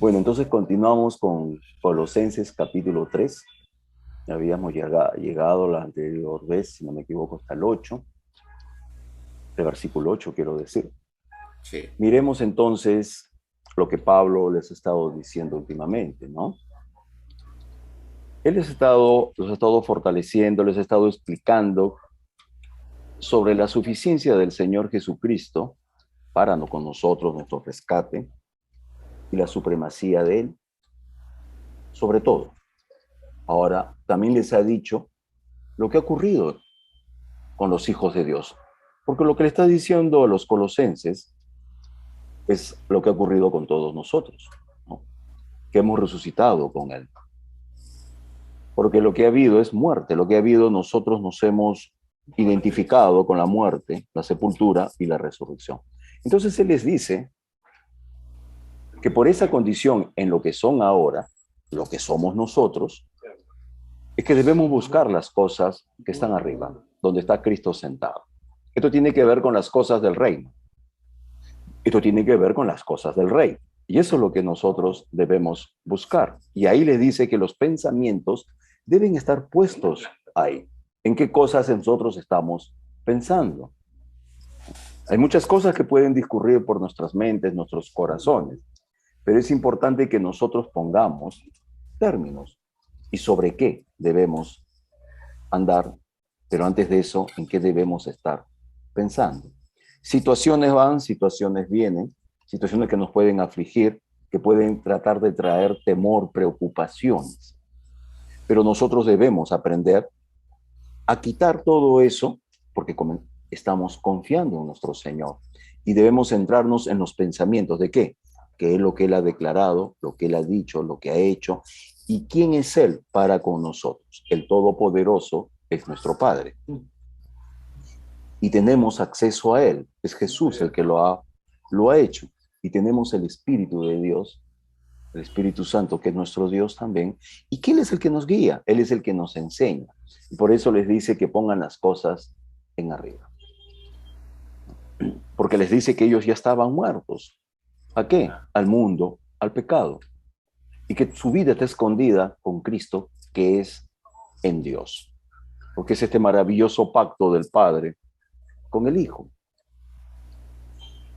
Bueno, entonces continuamos con Colosenses capítulo 3. Habíamos llegado la anterior vez, si no me equivoco, hasta el 8, el versículo 8 quiero decir. Sí, Miremos entonces lo que Pablo les ha estado diciendo últimamente, ¿no? Él los ha estado fortaleciendo, les ha estado explicando sobre la suficiencia del Señor Jesucristo para no con nosotros, nuestro rescate, y la supremacía de Él, sobre todo. Ahora, también les ha dicho lo que ha ocurrido con los hijos de Dios. Porque lo que le está diciendo a los colosenses es lo que ha ocurrido con todos nosotros, ¿no? Que hemos resucitado con Él. Porque lo que ha habido es muerte, lo que ha habido nosotros nos hemos identificado con la muerte, la sepultura y la resurrección. Entonces Él les dice que por esa condición en lo que son ahora, lo que somos nosotros, es que debemos buscar las cosas que están arriba, donde está Cristo sentado. Esto tiene que ver con las cosas del reino. Esto tiene que ver con las cosas del rey. Y eso es lo que nosotros debemos buscar. Y ahí le dice que los pensamientos deben estar puestos ahí. ¿En qué cosas nosotros estamos pensando? Hay muchas cosas que pueden discurrir por nuestras mentes, nuestros corazones, pero es importante que nosotros pongamos términos y sobre qué debemos andar, pero antes de eso, en qué debemos estar pensando. Situaciones van, situaciones vienen, situaciones que nos pueden afligir, que pueden tratar de traer temor, preocupaciones. Pero nosotros debemos aprender a quitar todo eso, porque estamos confiando en nuestro Señor. Y debemos centrarnos en los pensamientos de qué, que es lo que Él ha declarado, lo que Él ha dicho, lo que ha hecho, y quién es Él para con nosotros. El Todopoderoso es nuestro Padre. Y tenemos acceso a Él. Es Jesús el que lo ha hecho. Y tenemos el Espíritu de Dios, el Espíritu Santo, que es nuestro Dios también, y que Él es el que nos guía, Él es el que nos enseña. Y por eso les dice que pongan las cosas en arriba. Porque les dice que ellos ya estaban muertos. ¿A qué? Al mundo, al pecado. Y que su vida está escondida con Cristo, que es en Dios. Porque es este maravilloso pacto del Padre con el Hijo.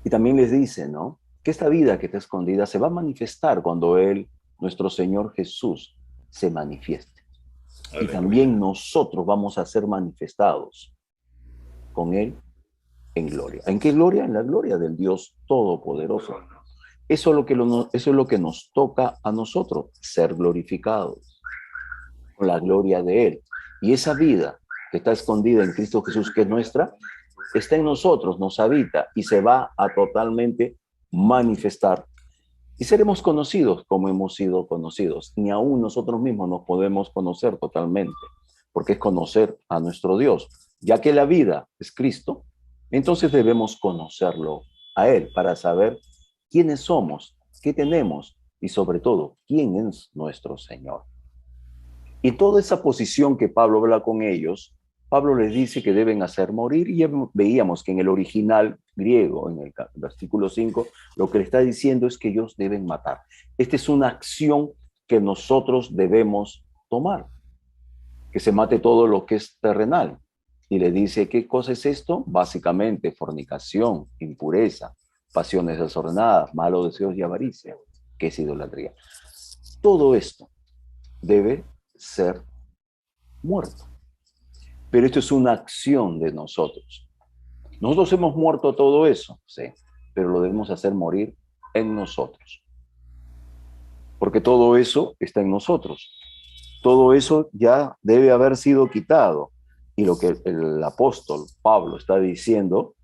Y también les dice, ¿no? Que esta vida que está escondida se va a manifestar cuando Él, nuestro Señor Jesús, se manifieste. Y aleluya. también nosotros vamos a ser manifestados con Él en gloria. ¿En qué gloria? En la gloria del Dios Todopoderoso. Eso es lo que nos toca a nosotros, ser glorificados con la gloria de Él. Y esa vida que está escondida en Cristo Jesús, que es nuestra, está en nosotros, nos habita y se va a totalmente manifestar. Y seremos conocidos como hemos sido conocidos. Ni aún nosotros mismos nos podemos conocer totalmente, porque es conocer a nuestro Dios. Ya que la vida es Cristo, entonces debemos conocerlo a Él para saber quiénes somos, qué tenemos y sobre todo quién es nuestro Señor. Y toda esa posición que Pablo habla con ellos, Pablo les dice que deben hacer morir, y ya veíamos que en el original griego, en el versículo 5, lo que le está diciendo es que ellos deben matar. Esta es una acción que nosotros debemos tomar, que se mate todo lo que es terrenal. Y le dice, ¿qué cosa es esto? Básicamente, fornicación, impureza, pasiones desordenadas, malos deseos y avaricia, que es idolatría. Todo esto debe ser muerto. Pero esto es una acción de nosotros. Nosotros hemos muerto todo eso, sí, pero lo debemos hacer morir en nosotros. Porque todo eso está en nosotros. Todo eso ya debe haber sido quitado. Y lo que el apóstol Pablo está diciendo,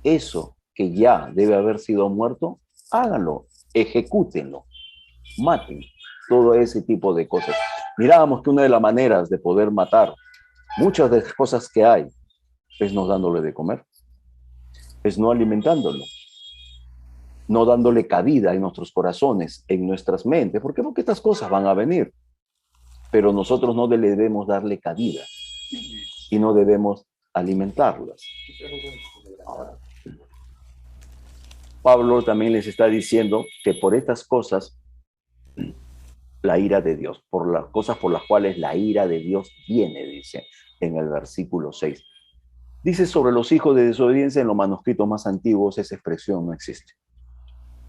eso que ya debe haber sido muerto, háganlo, ejecútenlo, maten todo ese tipo de cosas. Mirábamos que una de las maneras de poder matar muchas de las cosas que hay es no dándole de comer, es no alimentándolo, no dándole cabida en nuestros corazones, en nuestras mentes. ¿Por qué? Porque estas cosas van a venir, pero nosotros no debemos darle cabida y no debemos alimentarlas. Ahora, Pablo también les está diciendo que por estas cosas, la ira de Dios, por las cosas por las cuales la ira de Dios viene, dice en el versículo 6. Dice sobre los hijos de desobediencia, en los manuscritos más antiguos esa expresión no existe.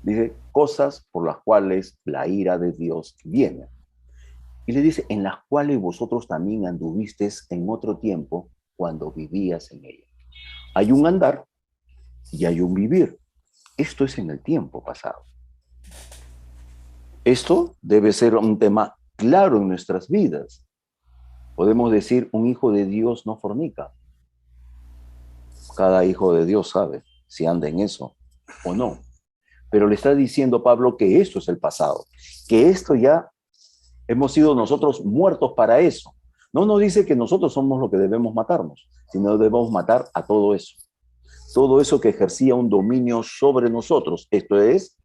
Dice cosas por las cuales la ira de Dios viene. Y le dice, en las cuales vosotros también anduvisteis en otro tiempo cuando vivías en ella. Hay un andar y hay un vivir. Esto es en el tiempo pasado. Esto debe ser un tema claro en nuestras vidas. Podemos decir, un hijo de Dios no fornica. Cada hijo de Dios sabe si anda en eso o no. Pero le está diciendo Pablo que esto es el pasado, que esto ya hemos sido nosotros muertos para eso. No nos dice que nosotros somos los que debemos matarnos, sino debemos matar a todo eso. Todo eso que ejercía un dominio sobre nosotros. Esto es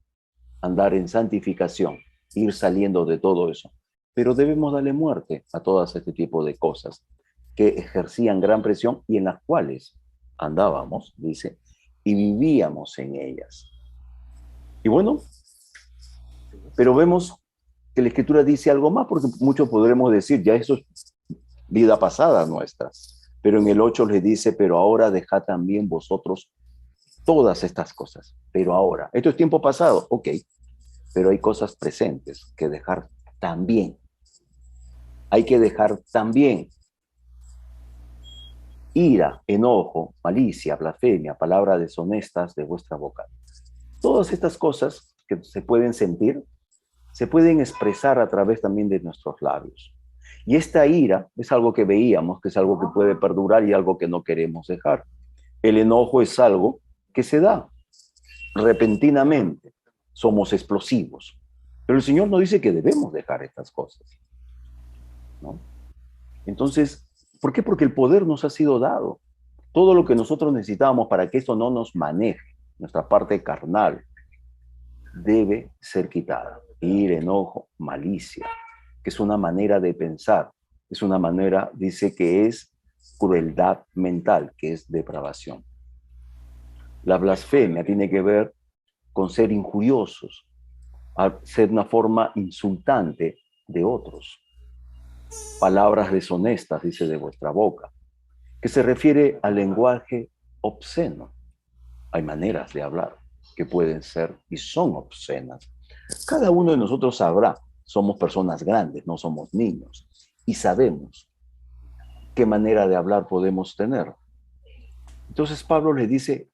andar en santificación, ir saliendo de todo eso. Pero debemos darle muerte a todas este tipo de cosas que ejercían gran presión y en las cuales andábamos, dice, y vivíamos en ellas. Y bueno, pero vemos que la Escritura dice algo más, porque muchos podremos decir, ya eso es vida pasada nuestra. Pero en el 8 les dice, pero ahora dejad también vosotros todas estas cosas. Pero ahora, esto es tiempo pasado, ok, pero hay cosas presentes que dejar también. Hay que dejar también ira, enojo, malicia, blasfemia, palabras deshonestas de vuestra boca. Todas estas cosas que se pueden sentir, se pueden expresar a través también de nuestros labios. Y esta ira es algo que veíamos, que es algo que puede perdurar y algo que no queremos dejar. El enojo es algo que se da repentinamente. Somos explosivos. Pero el Señor nos dice que debemos dejar estas cosas, ¿no? Entonces, ¿por qué? Porque el poder nos ha sido dado. Todo lo que nosotros necesitamos para que esto no nos maneje, nuestra parte carnal, debe ser quitada. Ira, enojo, malicia, que es una manera de pensar, es una manera, dice que es crueldad mental, que es depravación. La blasfemia tiene que ver con ser injuriosos, ser una forma insultante de otros. Palabras deshonestas, dice, de vuestra boca, que se refiere al lenguaje obsceno. Hay maneras de hablar que pueden ser y son obscenas. Cada uno de nosotros sabrá, somos personas grandes, no somos niños, y sabemos qué manera de hablar podemos tener. Entonces Pablo le dice,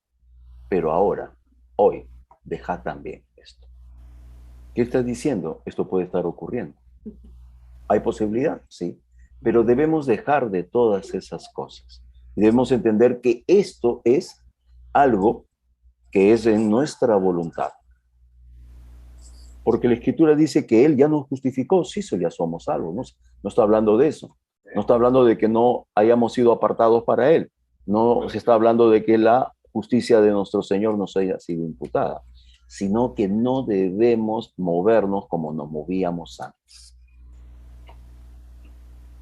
pero ahora, hoy, dejad también esto. ¿Qué está diciendo? Esto puede estar ocurriendo. ¿Hay posibilidad? Sí. Pero debemos dejar de todas esas cosas. Debemos entender que esto es algo que es en nuestra voluntad. Porque la Escritura dice que Él ya nos justificó, sí, ya somos salvos, no está hablando de eso. No está hablando de que no hayamos sido apartados para Él. No se está hablando de que la justicia de nuestro Señor nos haya sido imputada, sino que no debemos movernos como nos movíamos antes.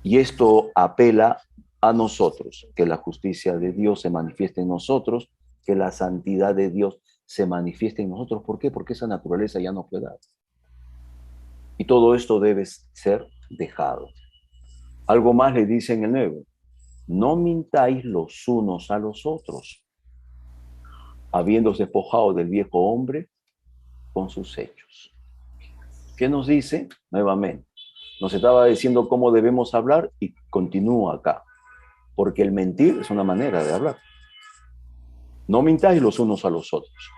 Y esto apela a nosotros, que la justicia de Dios se manifieste en nosotros, que la santidad de Dios se manifieste en nosotros. ¿Por qué? Porque esa naturaleza ya no fue dada. Y todo esto debe ser dejado. Algo más le dice en el 9. No mintáis los unos a los otros, habiéndose despojado del viejo hombre con sus hechos. ¿Qué nos dice? Nuevamente, nos estaba diciendo cómo debemos hablar y continúa acá. Porque el mentir es una manera de hablar. No mintáis los unos a los otros.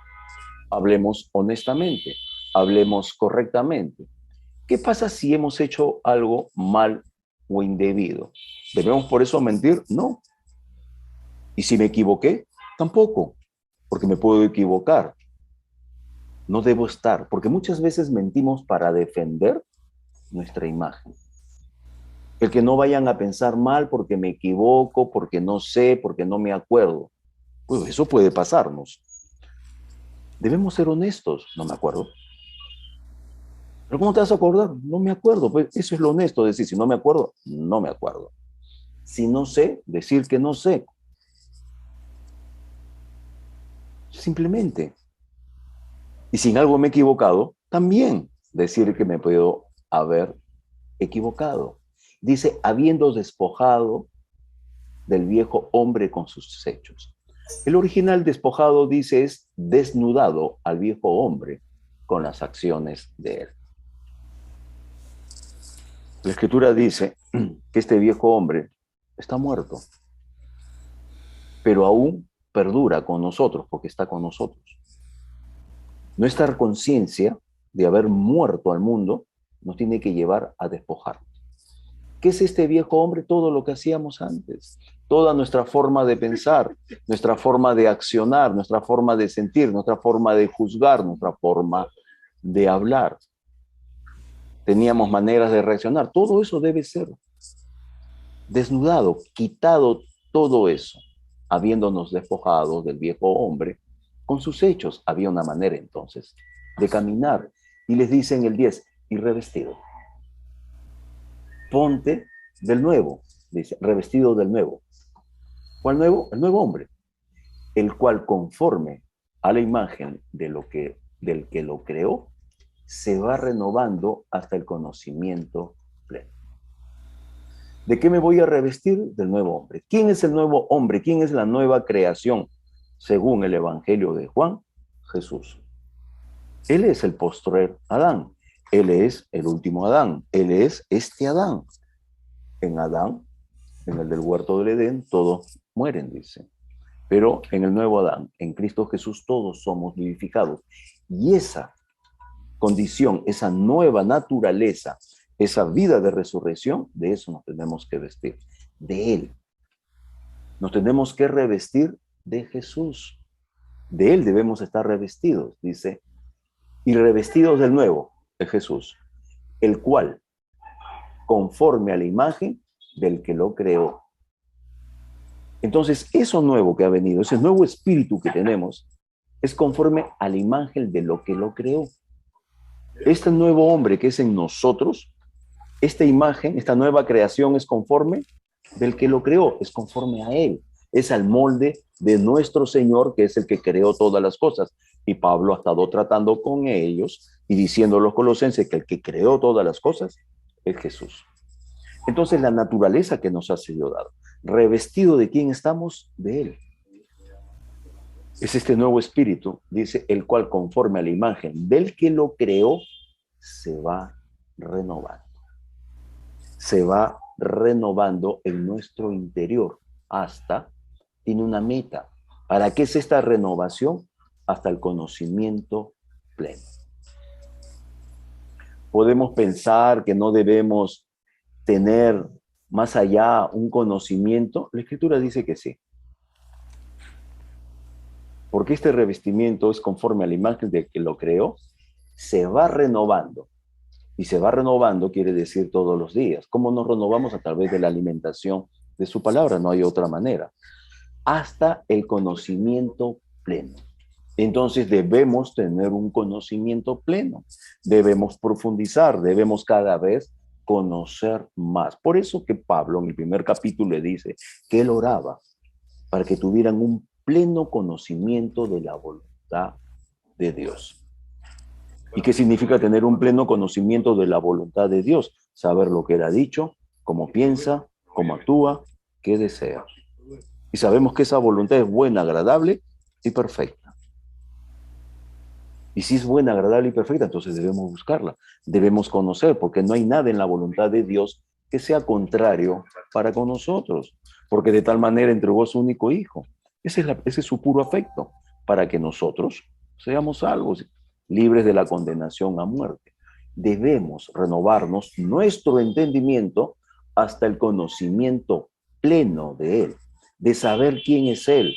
Hablemos honestamente, hablemos correctamente. ¿Qué pasa si hemos hecho algo mal o indebido? ¿Debemos por eso mentir? No. ¿Y si me equivoqué? Tampoco, porque me puedo equivocar. No debo estar, porque muchas veces mentimos para defender nuestra imagen. El que no vayan a pensar mal porque me equivoco, porque no sé, porque no me acuerdo. Pues eso puede pasarnos. Debemos ser honestos. No me acuerdo. ¿Pero cómo te vas a acordar? No me acuerdo. Pues eso es lo honesto, decir, si no me acuerdo, no me acuerdo. Si no sé, decir que no sé. Simplemente. Y si en algo me he equivocado, también decir que me puedo haber equivocado. Dice, habiendo despojado del viejo hombre con sus hechos. El original despojado, dice, es desnudado al viejo hombre con las acciones de él. La Escritura dice que este viejo hombre está muerto, pero aún perdura con nosotros porque está con nosotros. Nuestra conciencia de haber muerto al mundo nos tiene que llevar a despojarnos. ¿Qué es este viejo hombre? Todo lo que hacíamos antes, toda nuestra forma de pensar, nuestra forma de accionar, nuestra forma de sentir, nuestra forma de juzgar, nuestra forma de hablar. Teníamos maneras de reaccionar. Todo eso debe ser desnudado, quitado todo eso, habiéndonos despojado del viejo hombre. Con sus hechos había una manera entonces de caminar. Y les dice en el 10, y revestido. Ponte del nuevo, dice, revestido del nuevo. ¿Cuál nuevo? El nuevo hombre, el cual conforme a la imagen del que lo creó, se va renovando hasta el conocimiento pleno. ¿De qué me voy a revestir? Del nuevo hombre. ¿Quién es el nuevo hombre? ¿Quién es la nueva creación? Según el Evangelio de Juan, Jesús. Él es el postrer Adán. Él es el último Adán. Él es este Adán. En Adán, en el del huerto del Edén, todos mueren, dice. Pero en el nuevo Adán, en Cristo Jesús, todos somos vivificados. Y esa condición, esa nueva naturaleza, esa vida de resurrección, de eso nos tenemos que vestir, de Él. Nos tenemos que revestir de Jesús. De Él debemos estar revestidos, dice, y revestidos del nuevo, de Jesús, el cual, conforme a la imagen del que lo creó. Entonces, eso nuevo que ha venido, ese nuevo espíritu que tenemos, es conforme a la imagen de lo que lo creó. Este nuevo hombre que es en nosotros, esta imagen, esta nueva creación es conforme del que lo creó, es conforme a Él, es al molde de nuestro Señor, que es el que creó todas las cosas. Y Pablo ha estado tratando con ellos y diciendo a los colosenses que el que creó todas las cosas es Jesús. Entonces, la naturaleza que nos ha sido dado, revestido de quién estamos, de Él. Es este nuevo espíritu, dice, el cual conforme a la imagen del que lo creó, se va renovando. Se va renovando en nuestro interior hasta, tiene una meta. ¿Para qué es esta renovación? Hasta el conocimiento pleno. Podemos pensar que no debemos tener más allá un conocimiento. La Escritura dice que sí. Porque este revestimiento es conforme a la imagen de que lo creó, se va renovando. Y se va renovando quiere decir todos los días. ¿Cómo nos renovamos? A través de la alimentación de su palabra, no hay otra manera. Hasta el conocimiento pleno. Entonces debemos tener un conocimiento pleno. Debemos profundizar, debemos cada vez conocer más. Por eso que Pablo en el primer capítulo le dice que él oraba para que tuvieran un pleno conocimiento de la voluntad de Dios. ¿Y qué significa tener un pleno conocimiento de la voluntad de Dios? Saber lo que él ha dicho, cómo piensa, cómo actúa, qué desea. Y sabemos que esa voluntad es buena, agradable y perfecta. Y si es buena, agradable y perfecta, entonces debemos buscarla. Debemos conocer, porque no hay nada en la voluntad de Dios que sea contrario para con nosotros. Porque de tal manera entregó a su único hijo. Ese es su puro afecto, para que nosotros seamos salvos, libres de la condenación a muerte. Debemos renovarnos nuestro entendimiento hasta el conocimiento pleno de Él, de saber quién es Él.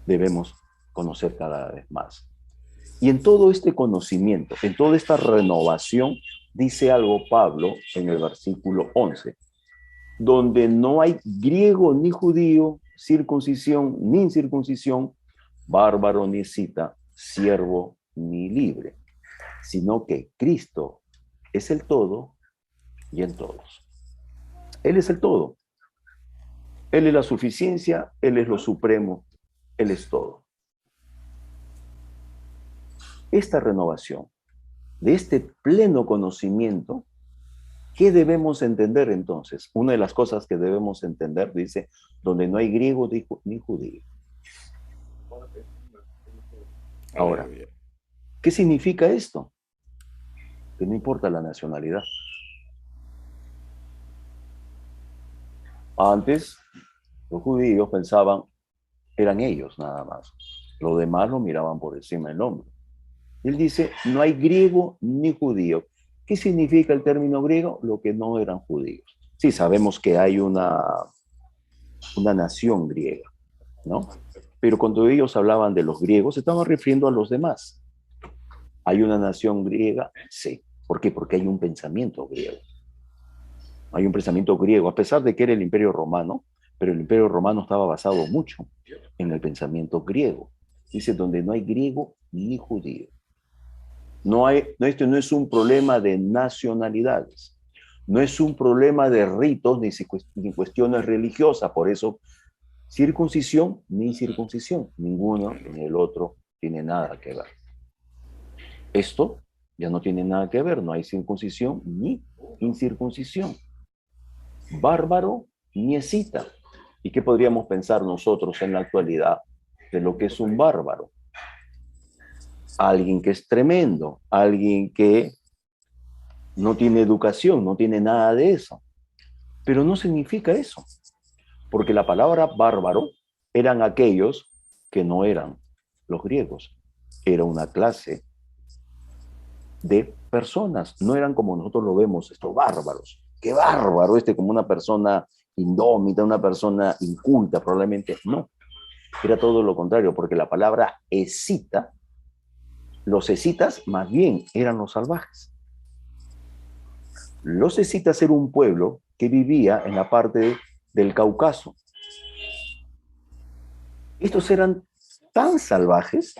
Debemos conocer cada vez más. Y en todo este conocimiento, en toda esta renovación, dice algo Pablo en el versículo 11, donde no hay griego ni judío, circuncisión ni incircuncisión, bárbaro ni escita, siervo ni libre, sino que Cristo es el todo y en todos. Él es el todo. Él es la suficiencia, Él es lo supremo, Él es todo. esta renovación, de este pleno conocimiento, ¿qué debemos entender entonces? Una de las cosas que debemos entender, dice, donde no hay griego ni judío. Ahora, ¿qué significa esto? Que no importa la nacionalidad. Antes, los judíos pensaban, eran ellos nada más. Los demás lo miraban por encima del hombro. Él dice, no hay griego ni judío. ¿Qué significa el término griego? Lo que no eran judíos. Sí, sabemos que hay una nación griega, ¿no? Pero cuando ellos hablaban de los griegos, se estaban refiriendo a los demás. ¿Hay una nación griega? Sí. ¿Por qué? Porque hay un pensamiento griego. Hay un pensamiento griego, a pesar de que era el Imperio Romano, pero el Imperio Romano estaba basado mucho en el pensamiento griego. Dice, donde no hay griego ni judío. Esto no es un problema de nacionalidades, no es un problema de ritos ni cuestiones religiosas, por eso circuncisión ni incircuncisión, ninguno ni el otro tiene nada que ver. Esto ya no tiene nada que ver, no hay circuncisión ni incircuncisión, bárbaro ni escita. ¿Y qué podríamos pensar nosotros en la actualidad de lo que es un bárbaro? Alguien que es tremendo, alguien que no tiene educación, no tiene nada de eso. Pero no significa eso, porque la palabra bárbaro eran aquellos que no eran los griegos. Era una clase de personas, no eran como nosotros lo vemos, estos bárbaros. ¡Qué bárbaro! Como una persona indómita, una persona inculta, probablemente no. Era todo lo contrario, porque la palabra escita, los escitas más bien eran los salvajes. Los escitas era un pueblo que vivía en la parte del Cáucaso. Estos eran tan salvajes,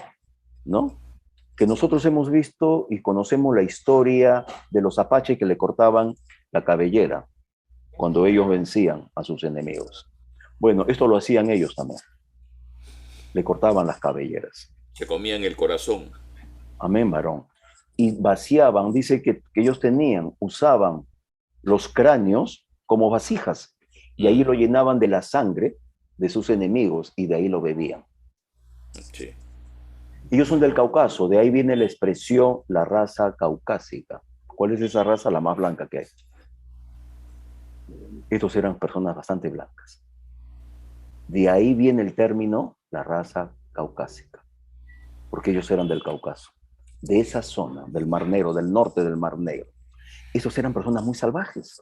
¿no? Que nosotros hemos visto y conocemos la historia de los apaches que le cortaban la cabellera cuando ellos vencían a sus enemigos. Bueno, esto lo hacían ellos también. Le cortaban las cabelleras. Se comían el corazón. Amén, varón. Y vaciaban, dice que ellos usaban los cráneos como vasijas y ahí lo llenaban de la sangre de sus enemigos y de ahí lo bebían. Sí. Ellos son del Cáucaso, de ahí viene la expresión la raza caucásica. ¿Cuál es esa raza? La más blanca que hay. Estos eran personas bastante blancas. De ahí viene el término la raza caucásica, porque ellos eran del Cáucaso, de esa zona, del Mar Negro, del norte del Mar Negro. Estos eran personas muy salvajes.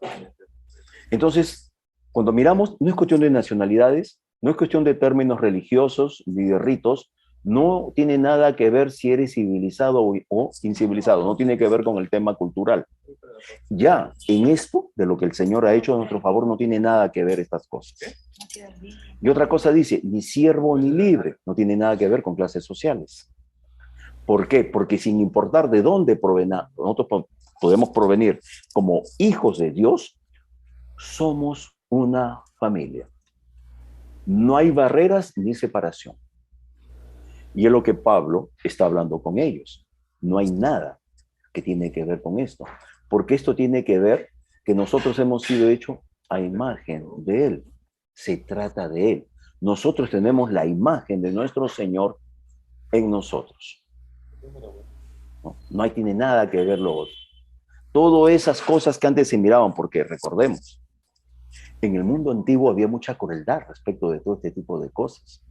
Entonces, cuando miramos, no es cuestión de nacionalidades, no es cuestión de términos religiosos ni de ritos, no tiene nada que ver si eres civilizado o incivilizado, no tiene que ver con el tema cultural. Ya en esto, de lo que el Señor ha hecho a nuestro favor, no tiene nada que ver estas cosas. Y otra cosa dice, ni siervo ni libre, no tiene nada que ver con clases sociales. ¿Por qué? Porque sin importar de dónde provenamos, nosotros podemos provenir como hijos de Dios, somos una familia. No hay barreras ni separación. Y es lo que Pablo está hablando con ellos. No hay nada que tiene que ver con esto. Porque esto tiene que ver que nosotros hemos sido hechos a imagen de Él. Se trata de Él. Nosotros tenemos la imagen de nuestro Señor en nosotros. No tiene nada que ver lo otro. Todas esas cosas que antes se miraban, porque recordemos, en el mundo antiguo había mucha crueldad respecto de todo este tipo de cosas.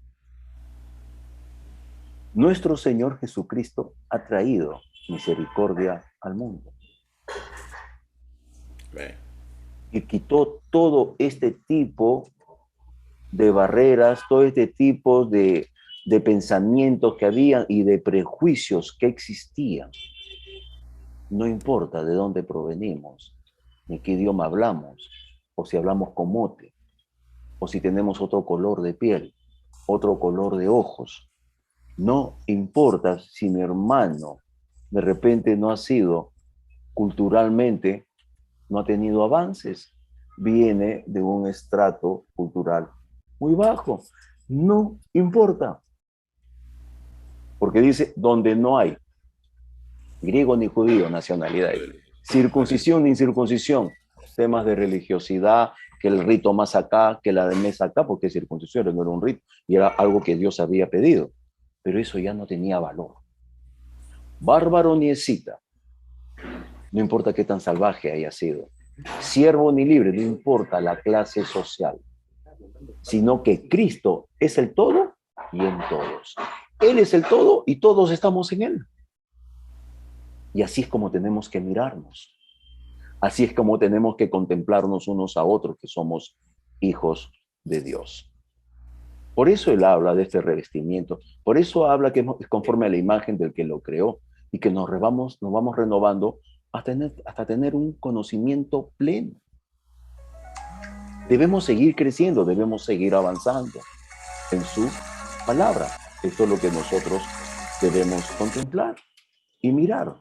Nuestro Señor Jesucristo ha traído misericordia al mundo. Y quitó todo este tipo de barreras, todo este tipo de pensamientos que había y de prejuicios que existían. No importa de dónde provenimos, ni qué idioma hablamos, o si hablamos con mote, o si tenemos otro color de piel, otro color de ojos. No importa si mi hermano de repente no ha sido culturalmente, no ha tenido avances, viene de un estrato cultural muy bajo. No importa. Porque dice, donde no hay griego ni judío, nacionalidades, circuncisión ni incircuncisión, temas de religiosidad, que el rito más acá, que la de mes acá, porque circuncisión no era un rito, y era algo que Dios había pedido, pero eso ya no tenía valor. Bárbaro ni escita, no importa qué tan salvaje haya sido, siervo ni libre, no importa la clase social, sino que Cristo es el todo y en todos. Él es el todo y todos estamos en Él. Y así es como tenemos que mirarnos. Así es como tenemos que contemplarnos unos a otros, que somos hijos de Dios. Por eso Él habla de este revestimiento. Por eso habla que es conforme a la imagen del que lo creó y que nos vamos renovando hasta tener un conocimiento pleno. Debemos seguir creciendo, debemos seguir avanzando en su palabra. Esto es lo que nosotros debemos contemplar y mirar.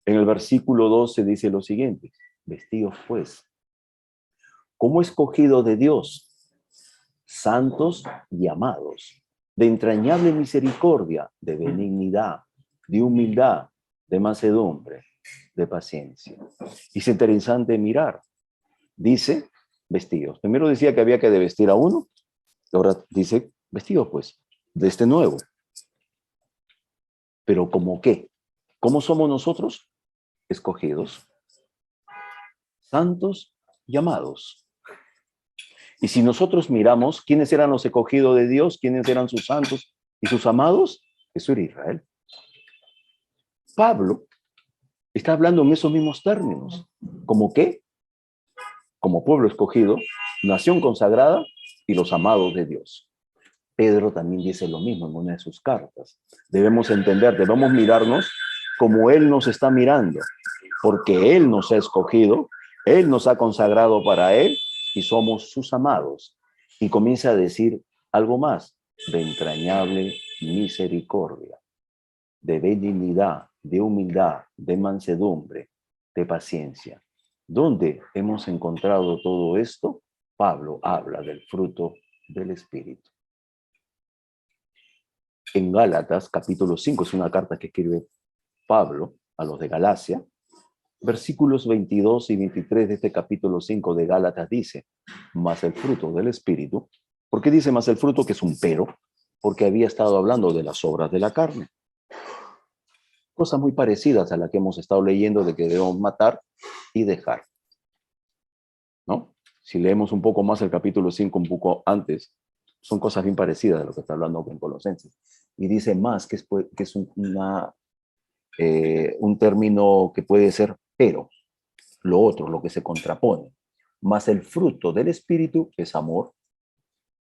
En el versículo 12 dice lo siguiente: vestidos pues, como escogido de Dios, santos y amados, de entrañable misericordia, de benignidad, de humildad, de mansedumbre, de paciencia. Y es interesante mirar. Dice vestidos. Primero decía que había que vestir a uno, ahora dice vestidos pues, de este nuevo. Pero ¿cómo qué? ¿Cómo somos nosotros? Escogidos, santos y amados. Y si nosotros miramos quiénes eran los escogidos de Dios, quiénes eran sus santos y sus amados, eso era Israel. Pablo está hablando en esos mismos términos. ¿Cómo qué? Como pueblo escogido, nación consagrada y los amados de Dios. Pedro también dice lo mismo en una de sus cartas. Debemos entender, debemos mirarnos como Él nos está mirando, porque Él nos ha escogido, Él nos ha consagrado para Él y somos sus amados. Y comienza a decir algo más: de entrañable misericordia, de benignidad, de humildad, de mansedumbre, de paciencia. ¿Dónde hemos encontrado todo esto? Pablo habla del fruto del Espíritu. En Gálatas, capítulo 5, es una carta que escribe Pablo a los de Galacia, versículos 22 y 23 de este capítulo 5 de Gálatas dice: más el fruto del Espíritu. ¿Por qué dice más el fruto? Que es un pero, porque había estado hablando de las obras de la carne. Cosas muy parecidas a las que hemos estado leyendo de que debemos matar y dejar, ¿no? Si leemos un poco más el capítulo 5, un poco antes, son cosas bien parecidas de lo que está hablando en Colosenses. Y dice más, que es un término que puede ser pero, lo otro, lo que se contrapone. Más el fruto del Espíritu es amor,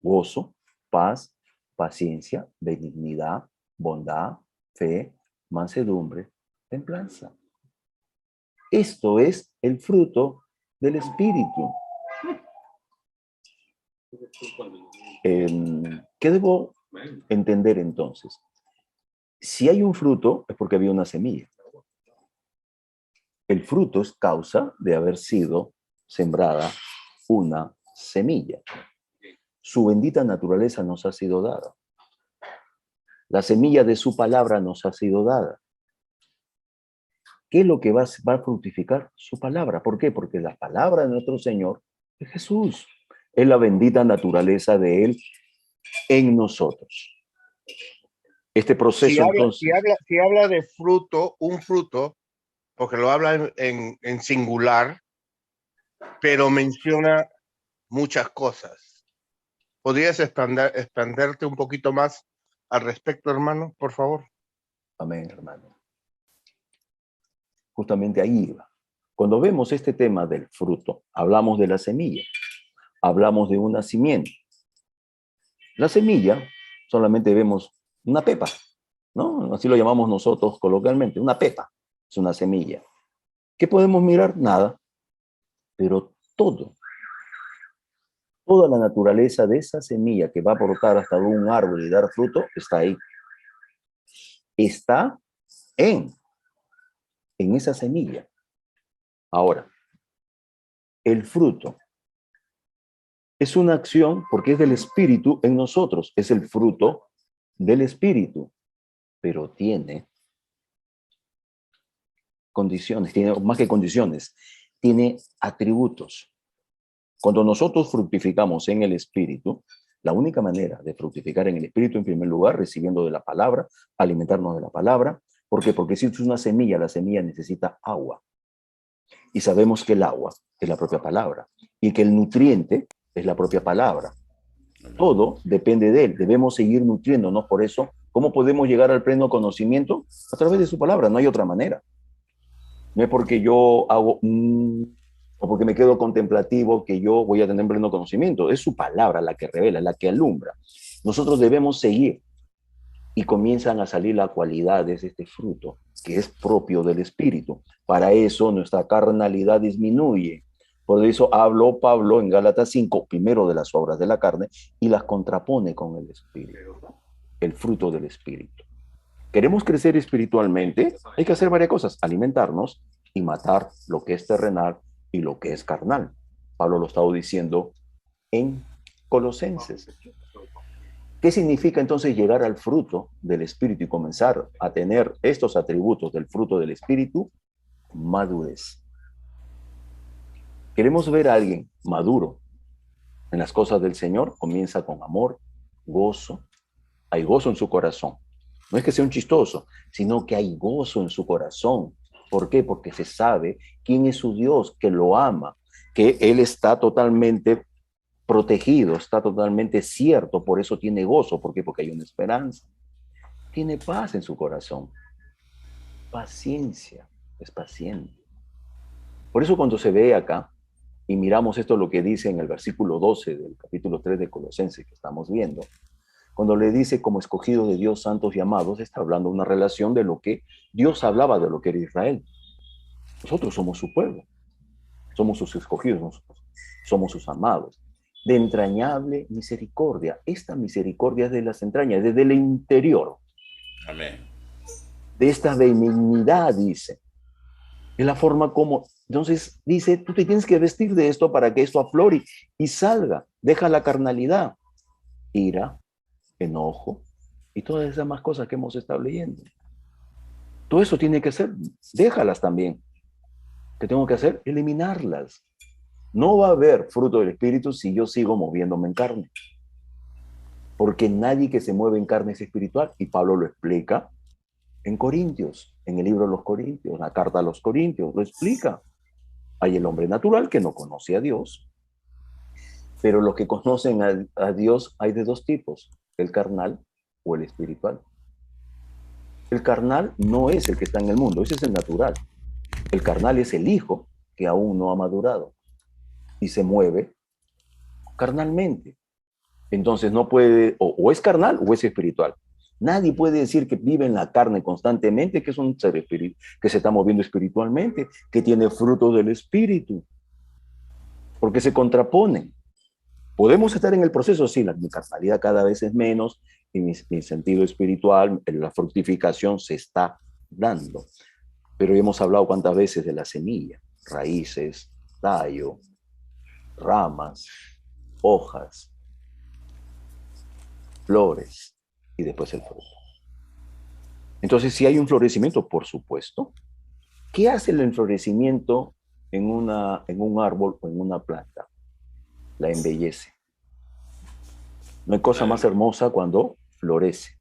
gozo, paz, paciencia, benignidad, bondad, fe, mansedumbre, templanza. Esto es el fruto del Espíritu. ¿Qué debo entender entonces? Si hay un fruto, es porque había una semilla. El fruto es causa de haber sido sembrada una semilla. Su bendita naturaleza nos ha sido dada. La semilla de su palabra nos ha sido dada. ¿Qué es lo que va a fructificar? Su palabra. ¿Por qué? Porque la palabra de nuestro Señor es Jesús. Es la bendita naturaleza de Él en nosotros. Este proceso entonces... Si habla de fruto, un fruto, porque lo habla en singular, pero menciona muchas cosas. ¿Podrías expanderte un poquito más al respecto, hermano, por favor? Amén, hermano. Justamente ahí iba. Cuando vemos este tema del fruto, hablamos de la semilla, hablamos de un nacimiento. La semilla, solamente vemos una pepa, ¿no? Así lo llamamos nosotros coloquialmente, una pepa, es una semilla. ¿Qué podemos mirar? Nada. Pero toda la naturaleza de esa semilla que va a brotar hasta un árbol y dar fruto, está ahí. Está en esa semilla. Ahora, el fruto es una acción porque es del Espíritu en nosotros, es el fruto del Espíritu, pero tiene condiciones, tiene más que condiciones, tiene atributos. Cuando nosotros fructificamos en el Espíritu, la única manera de fructificar en el Espíritu, en primer lugar, recibiendo de la palabra, alimentarnos de la palabra. ¿Por qué? Porque si es una semilla, la semilla necesita agua. Y sabemos que el agua es la propia palabra y que el nutriente es la propia palabra. Todo depende de él. Debemos seguir nutriéndonos. Por eso, ¿cómo podemos llegar al pleno conocimiento? A través de su palabra. No hay otra manera. No es porque yo hago o porque me quedo contemplativo que yo voy a tener pleno conocimiento. Es su palabra la que revela, la que alumbra. Nosotros debemos seguir y comienzan a salir las cualidades de este fruto que es propio del Espíritu. Para eso nuestra carnalidad disminuye. Por eso habló Pablo en Gálatas 5, primero de las obras de la carne, y las contrapone con el Espíritu, el fruto del Espíritu. ¿Queremos crecer espiritualmente? Hay que hacer varias cosas, alimentarnos y matar lo que es terrenal y lo que es carnal. Pablo lo estaba diciendo en Colosenses. ¿Qué significa entonces llegar al fruto del Espíritu y comenzar a tener estos atributos del fruto del Espíritu? Madurez. Queremos ver a alguien maduro en las cosas del Señor. Comienza con amor, gozo. Hay gozo en su corazón. No es que sea un chistoso, sino que hay gozo en su corazón. ¿Por qué? Porque se sabe quién es su Dios, que lo ama, que Él está totalmente protegido, está totalmente cierto, por eso tiene gozo. ¿Por qué? Porque hay una esperanza. Tiene paz en su corazón. Paciencia, es paciente. Por eso cuando se ve acá, y miramos esto lo que dice en el versículo 12 del capítulo 3 de Colosenses que estamos viendo, cuando le dice como escogidos de Dios, santos y amados, está hablando de una relación de lo que Dios hablaba de lo que era Israel. Nosotros somos su pueblo, somos sus escogidos, nosotros somos sus amados. De entrañable misericordia. Esta misericordia es de las entrañas, desde el interior. Amén. De esta benignidad, dice. Es la forma como, entonces dice, tú te tienes que vestir de esto para que esto aflore y salga. Deja la carnalidad, ira, enojo y todas esas más cosas que hemos estado leyendo. Todo eso tiene que ser, déjalas también. ¿Qué tengo que hacer? Eliminarlas. No va a haber fruto del Espíritu si yo sigo moviéndome en carne. Porque nadie que se mueve en carne es espiritual. Y Pablo lo explica en Corintios, en el libro de los Corintios, la carta a los Corintios, lo explica. Hay el hombre natural que no conoce a Dios, pero los que conocen a Dios hay de dos tipos, el carnal o el espiritual. El carnal no es el que está en el mundo, ese es el natural. El carnal es el hijo que aún no ha madurado y se mueve carnalmente. Entonces no puede, o es carnal o es espiritual. Nadie puede decir que vive en la carne constantemente, que es un ser espíritu, que se está moviendo espiritualmente, que tiene fruto del espíritu, porque se contraponen. Podemos estar en el proceso, sí, mi carnalidad cada vez es menos y mi sentido espiritual, la fructificación se está dando. Pero hemos hablado cuántas veces de la semilla, raíces, tallo, ramas, hojas, flores y después el fruto. Entonces, si hay un florecimiento, por supuesto. ¿Qué hace el enflorecimiento en un árbol o en una planta? La embellece. No hay cosa más hermosa cuando florece.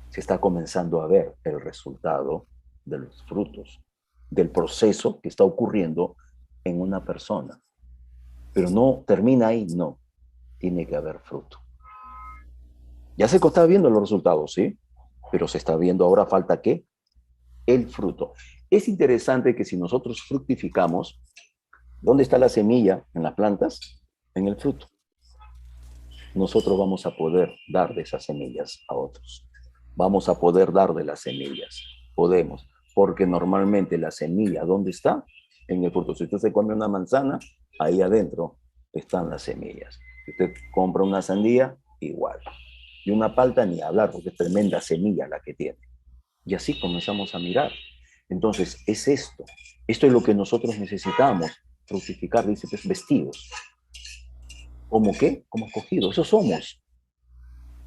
Se está comenzando a ver el resultado de los frutos, del proceso que está ocurriendo en una persona. Pero no termina ahí, no. Tiene que haber fruto. Ya se está viendo los resultados, ¿sí? Pero se está viendo, ahora falta ¿qué? El fruto. Es interesante que si nosotros fructificamos, ¿dónde está la semilla? En las plantas, en el fruto. Nosotros vamos a poder dar de esas semillas a otros. Vamos a poder dar de las semillas. Podemos, porque normalmente la semilla, ¿dónde está? En el fruto. Si usted se come una manzana, ahí adentro están las semillas. Si usted compra una sandía, igual. Y una palta ni hablar, porque es tremenda semilla la que tiene. Y así comenzamos a mirar. Entonces, es esto. Esto es lo que nosotros necesitamos. Fructificar, dice, pues, vestidos. ¿Cómo qué? Como escogidos. Eso somos.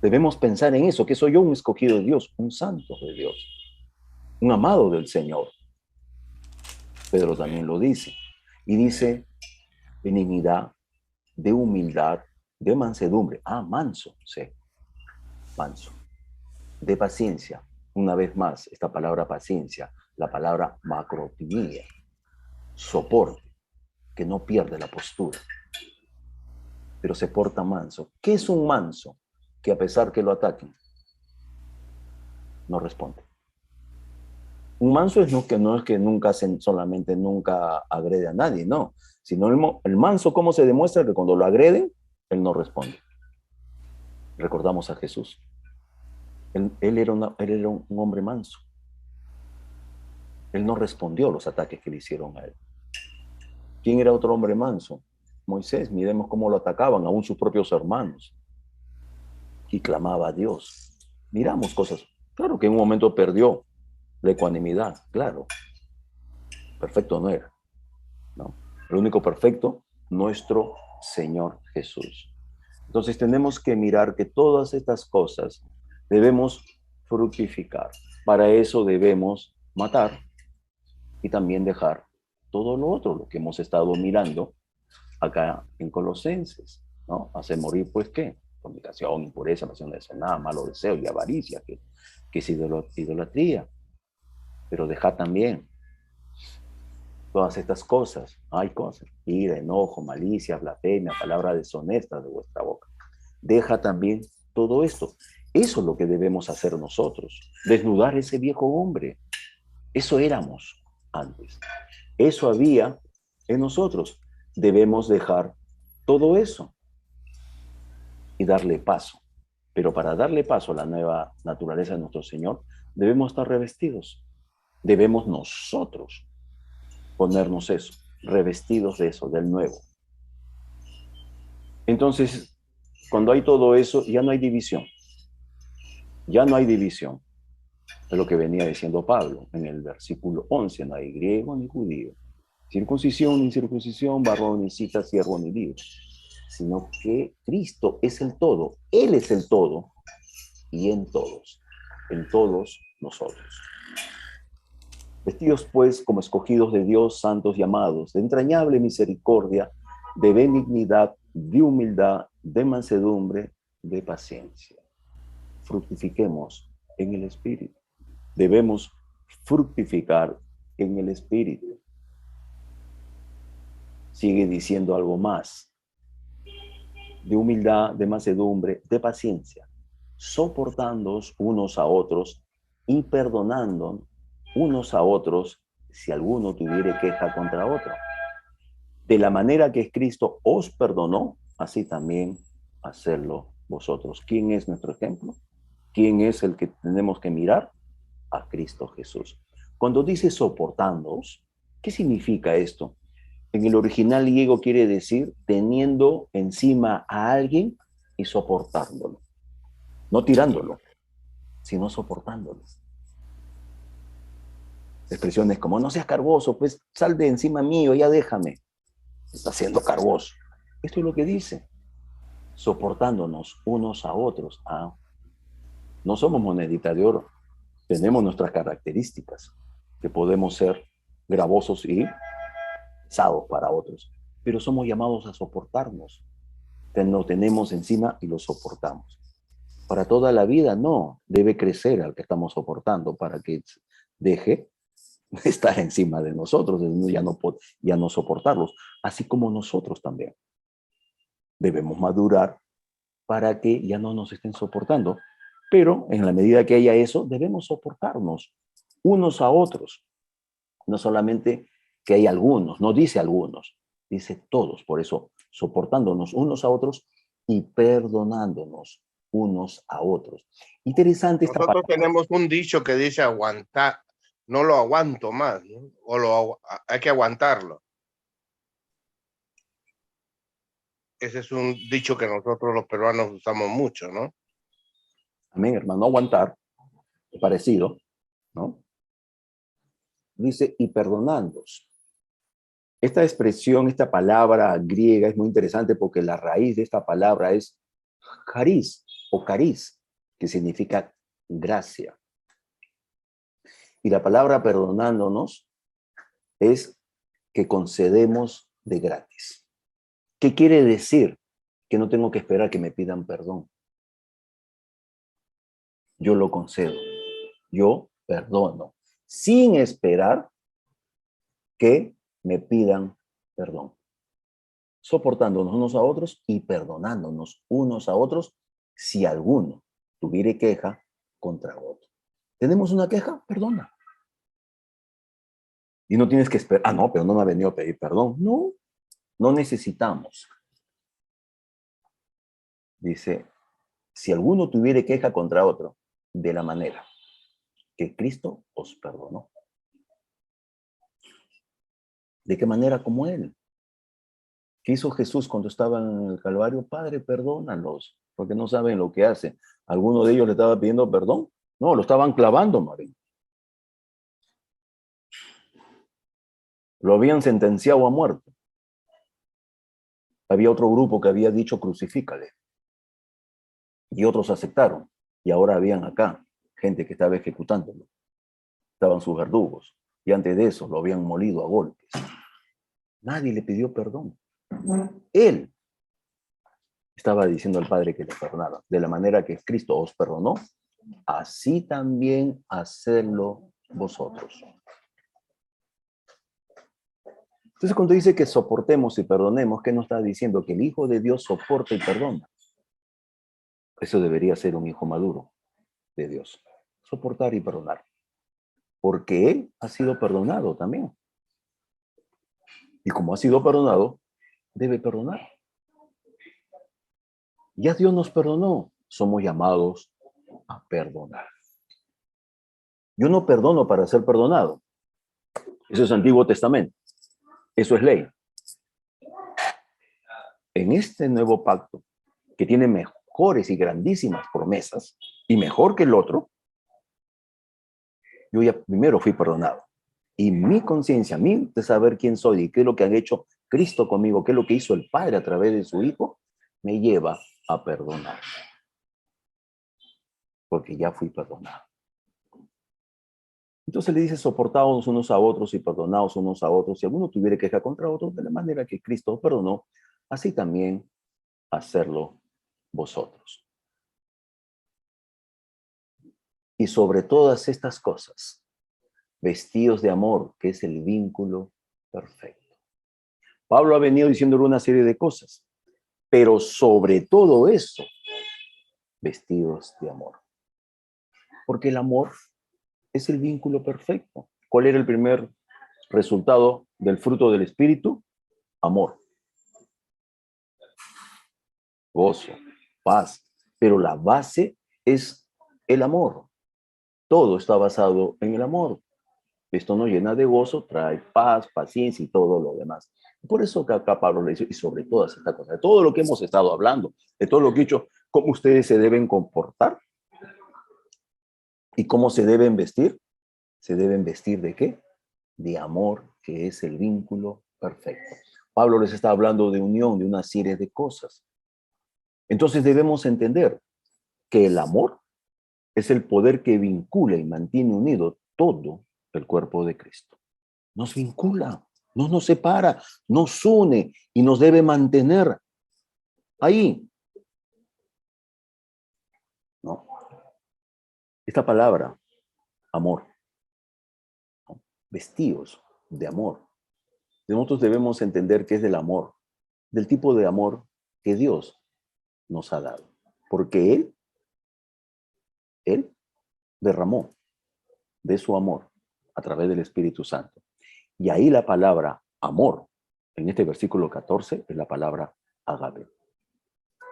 Debemos pensar en eso, que soy yo un escogido de Dios, un santo de Dios, un amado del Señor. Pedro también lo dice. Y dice benignidad, de humildad, de mansedumbre. Ah, manso, sí, manso. De paciencia. Una vez más, esta palabra paciencia, la palabra macrotimia, soporte, que no pierde la postura, pero se porta manso. ¿Qué es un manso? Que a pesar que lo ataquen, no responde. Un manso es no es que nunca solamente nunca agrede a nadie, no. Sino el manso, ¿cómo se demuestra? Que cuando lo agreden, él no responde. Recordamos a Jesús. Él era un hombre manso. Él no respondió a los ataques que le hicieron a él. ¿Quién era otro hombre manso? Moisés. Miremos cómo lo atacaban, aún sus propios hermanos. Y clamaba a Dios. Miramos cosas. Claro que en un momento perdió la ecuanimidad, claro. Perfecto no era, ¿no? El único perfecto, nuestro Señor Jesús. Entonces tenemos que mirar que todas estas cosas debemos fructificar. Para eso debemos matar y también dejar todo lo otro, lo que hemos estado mirando acá en Colosenses, ¿no? Hacer morir, pues, ¿qué? Fornicación, impureza, pasión desordenada, malo deseo y avaricia, que es idolatría. Pero dejar también todas estas cosas. Hay cosas, ira, enojo, malicia, blasfemia, palabra deshonesta de vuestra boca. Deja también todo esto. Eso es lo que debemos hacer nosotros. Desnudar ese viejo hombre. Eso éramos antes. Eso había en nosotros. Debemos dejar todo eso y darle paso. Pero para darle paso a la nueva naturaleza de nuestro Señor, debemos estar revestidos. Debemos nosotros ponernos eso, revestidos de eso, del nuevo. Entonces, cuando hay todo eso, ya no hay división. Ya no hay división. Es lo que venía diciendo Pablo en el versículo 11. No hay griego ni judío, circuncisión ni incircuncisión, varón ni cita, siervo ni libre. Sino que Cristo es el todo. Él es el todo y en todos nosotros. Vestidos pues como escogidos de Dios, santos y amados, de entrañable misericordia, de benignidad, de humildad, de mansedumbre, de paciencia. Fructifiquemos en el Espíritu. Debemos fructificar en el Espíritu. Sigue diciendo algo más. De humildad, de mansedumbre, de paciencia, soportándoos unos a otros y perdonando unos a otros si alguno tuviere queja contra otro. De la manera que Cristo os perdonó, así también hacerlo vosotros. ¿Quién es nuestro ejemplo? ¿Quién es el que tenemos que mirar? A Cristo Jesús. Cuando dice soportándoos, ¿qué significa esto? En el original griego quiere decir teniendo encima a alguien y soportándolo. No tirándolo, sino soportándolo. Expresiones como, no seas cargoso, pues sal de encima mío, ya déjame. Está siendo cargoso. Esto es lo que dice. Soportándonos unos a otros. Ah, no somos monedita de oro. Tenemos nuestras características, que podemos ser gravosos y pesados para otros. Pero somos llamados a soportarnos. Lo tenemos encima y lo soportamos. Para toda la vida, no. Debe crecer al que estamos soportando para que deje estar encima de nosotros, ya no soportarlos, así como nosotros también. Debemos madurar para que ya no nos estén soportando, pero en la medida que haya eso, debemos soportarnos unos a otros. No solamente que hay algunos, no dice algunos, dice todos, por eso soportándonos unos a otros y perdonándonos unos a otros. Interesante esta Nosotros palabra. tenemos un dicho que dice aguantar, no lo aguanto más, ¿no? Hay que aguantarlo. Ese es un dicho que nosotros los peruanos usamos mucho, ¿no? Amén, hermano, aguantar, parecido, ¿no? Dice, y perdonándoos. Esta expresión, esta palabra griega es muy interesante porque la raíz de esta palabra es charis o caris, que significa gracia. Y la palabra perdonándonos es que concedemos de gratis. ¿Qué quiere decir? Que no tengo que esperar que me pidan perdón. Yo lo concedo. Yo perdono, sin esperar que me pidan perdón. Soportándonos unos a otros y perdonándonos unos a otros si alguno tuviere queja contra otro. ¿Tenemos una queja? Perdona. Y no tienes que esperar, no, pero no me ha venido a pedir perdón. No, no necesitamos. Dice, si alguno tuviere queja contra otro, de la manera que Cristo os perdonó. ¿De qué manera? Como Él. ¿Qué hizo Jesús cuando estaba en el Calvario? Padre, perdónalos, porque no saben lo que hacen. ¿Alguno de ellos le estaba pidiendo perdón? No, lo estaban clavando, María. Lo habían sentenciado a muerte. Había otro grupo que había dicho crucifícale. Y otros aceptaron. Y ahora habían acá gente que estaba ejecutándolo. Estaban sus verdugos. Y antes de eso lo habían molido a golpes. Nadie le pidió perdón. Él estaba diciendo al Padre que le perdonara. De la manera que Cristo os perdonó, así también hacedlo vosotros. Entonces, cuando dice que soportemos y perdonemos, ¿qué nos está diciendo? Que el Hijo de Dios soporta y perdona. Eso debería ser un hijo maduro de Dios. Soportar y perdonar. Porque Él ha sido perdonado también. Y como ha sido perdonado, debe perdonar. Ya Dios nos perdonó. Somos llamados a perdonar. Yo no perdono para ser perdonado. Eso es Antiguo Testamento. Eso es ley. En este nuevo pacto, que tiene mejores y grandísimas promesas, y mejor que el otro, yo ya primero fui perdonado. Y mi conciencia, a mí de saber quién soy y qué es lo que han hecho Cristo conmigo, qué es lo que hizo el Padre a través de su Hijo, me lleva a perdonar. Porque ya fui perdonado. Entonces le dice, soportaos unos a otros y perdonaos unos a otros. Si alguno tuviera queja contra otro, de la manera que Cristo os perdonó, así también hacerlo vosotros. Y sobre todas estas cosas, vestidos de amor, que es el vínculo perfecto. Pablo ha venido diciéndole una serie de cosas, pero sobre todo eso, vestidos de amor. Porque el amor es el vínculo perfecto. ¿Cuál era el primer resultado del fruto del Espíritu? Amor. Gozo, paz. Pero la base es el amor. Todo está basado en el amor. Esto nos llena de gozo, trae paz, paciencia y todo lo demás. Por eso que acá Pablo le dice, y sobre todas estas cosas, de todo lo que hemos estado hablando, de todo lo que he dicho, cómo ustedes se deben comportar y cómo se deben vestir. ¿Se deben vestir de qué? De amor, que es el vínculo perfecto. Pablo les está hablando de unión, de una serie de cosas. Entonces debemos entender que el amor es el poder que vincula y mantiene unido todo el cuerpo de Cristo. Nos vincula, no nos separa, nos une y nos debe mantener ahí. ¿No? Esta palabra, amor, ¿no? Vestidos de amor. Nosotros debemos entender que es del amor, del tipo de amor que Dios nos ha dado. Porque Él derramó de su amor a través del Espíritu Santo. Y ahí la palabra amor, en este versículo 14, es la palabra ágape,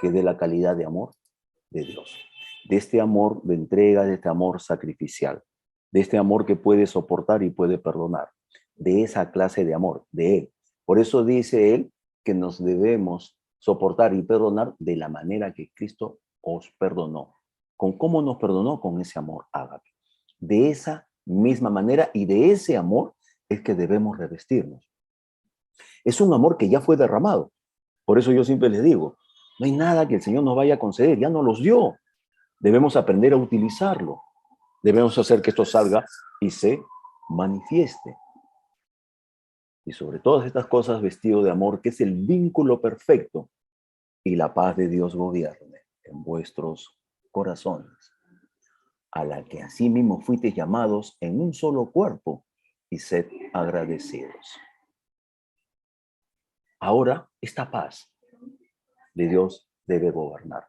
que es de la calidad de amor de Dios. De este amor de entrega, de este amor sacrificial, de este amor que puede soportar y puede perdonar, de esa clase de amor, de Él. Por eso dice Él que nos debemos soportar y perdonar de la manera que Cristo os perdonó. ¿Con cómo nos perdonó? Con ese amor ágape. De esa misma manera y de ese amor es que debemos revestirnos. Es un amor que ya fue derramado. Por eso yo siempre les digo, no hay nada que el Señor nos vaya a conceder, ya nos los dio. Debemos aprender a utilizarlo. Debemos hacer que esto salga y se manifieste. y sobre todas estas cosas vestido de amor, que es el vínculo perfecto, y la paz de Dios gobierne en vuestros corazones, a la que asimismo fuisteis llamados en un solo cuerpo, y sed agradecidos. Ahora, esta paz de Dios debe gobernar.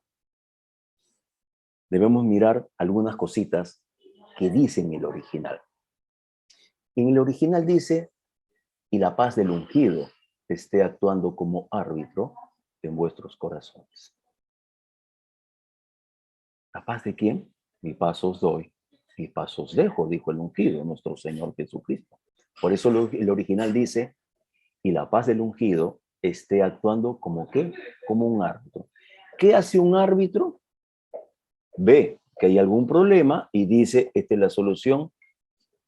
Debemos mirar algunas cositas que dice en el original. En el original dice, y la paz del ungido esté actuando como árbitro en vuestros corazones. ¿La paz de quién? Mi paz os doy, mi paz os dejo, dijo el ungido, nuestro Señor Jesucristo. Por eso el original dice, y la paz del ungido esté actuando como ¿qué? Como un árbitro. ¿Qué hace un árbitro? Ve que hay algún problema y dice, esta es la solución,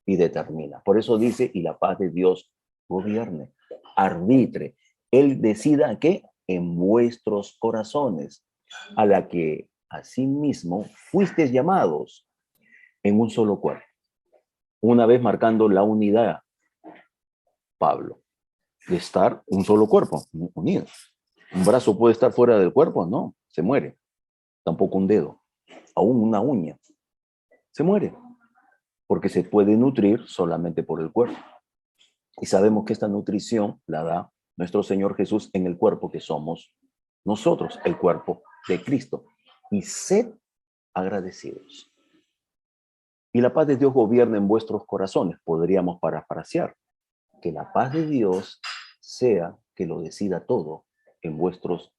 y determina. Por eso dice, y la paz de Dios gobierne, arbitre. Él decida que en vuestros corazones, a la que asimismo fuisteis llamados en un solo cuerpo. Una vez marcando la unidad, Pablo, de estar un solo cuerpo, unidos. Un brazo puede estar fuera del cuerpo, no, se muere. Tampoco un dedo, aún una uña, se muere, porque se puede nutrir solamente por el cuerpo. Y sabemos que esta nutrición la da nuestro Señor Jesús en el cuerpo que somos nosotros, el cuerpo de Cristo. Y sed agradecidos. Y la paz de Dios gobierna en vuestros corazones. Podríamos parafrasear. Que la paz de Dios sea que lo decida todo en vuestros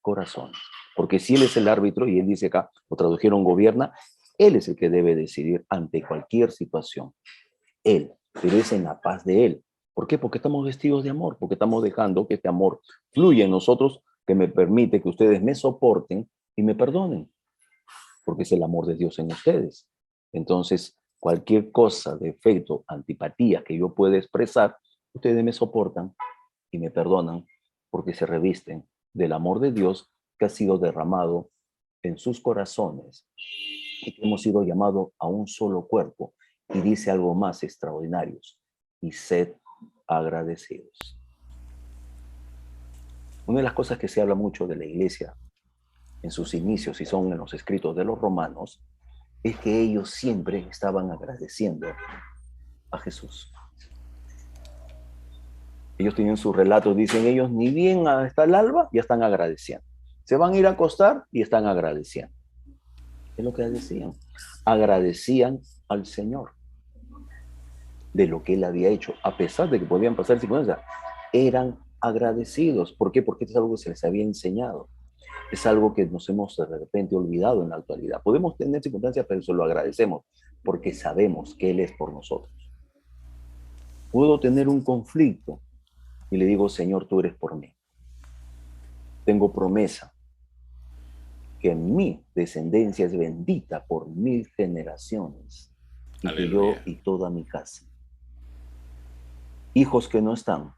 corazones. Porque si Él es el árbitro, y Él dice acá, o tradujeron gobierna, Él es el que debe decidir ante cualquier situación. Él, pero es en la paz de Él. ¿Por qué? Porque estamos vestidos de amor, porque estamos dejando que este amor fluya en nosotros, que me permite que ustedes me soporten y me perdonen, porque es el amor de Dios en ustedes. Entonces, cualquier cosa, defecto, antipatía que yo pueda expresar, ustedes me soportan y me perdonan, porque se revisten del amor de Dios que ha sido derramado en sus corazones y que hemos sido llamados a un solo cuerpo. Y dice algo más extraordinario, y sed agradecidos. Una de las cosas que se habla mucho de la iglesia en sus inicios, y son en los escritos de los romanos, es que ellos siempre estaban agradeciendo a Jesús. Ellos tienen sus relatos, dicen ellos, ni bien hasta el alba, ya están agradeciendo. Se van a ir a acostar y están agradeciendo. Es lo que decían. Agradecían al Señor de lo que Él había hecho, a pesar de que podían pasar circunstancias. Eran agradecidos. ¿Por qué? Porque es algo que se les había enseñado. Es algo que nos hemos de repente olvidado en la actualidad. Podemos tener circunstancias, pero se lo agradecemos porque sabemos que Él es por nosotros. Puedo tener un conflicto y le digo, Señor, tú eres por mí. Tengo promesa que mi descendencia es bendita por 1000 generaciones y Aleluya. que yo y toda mi casa. Hijos que no están,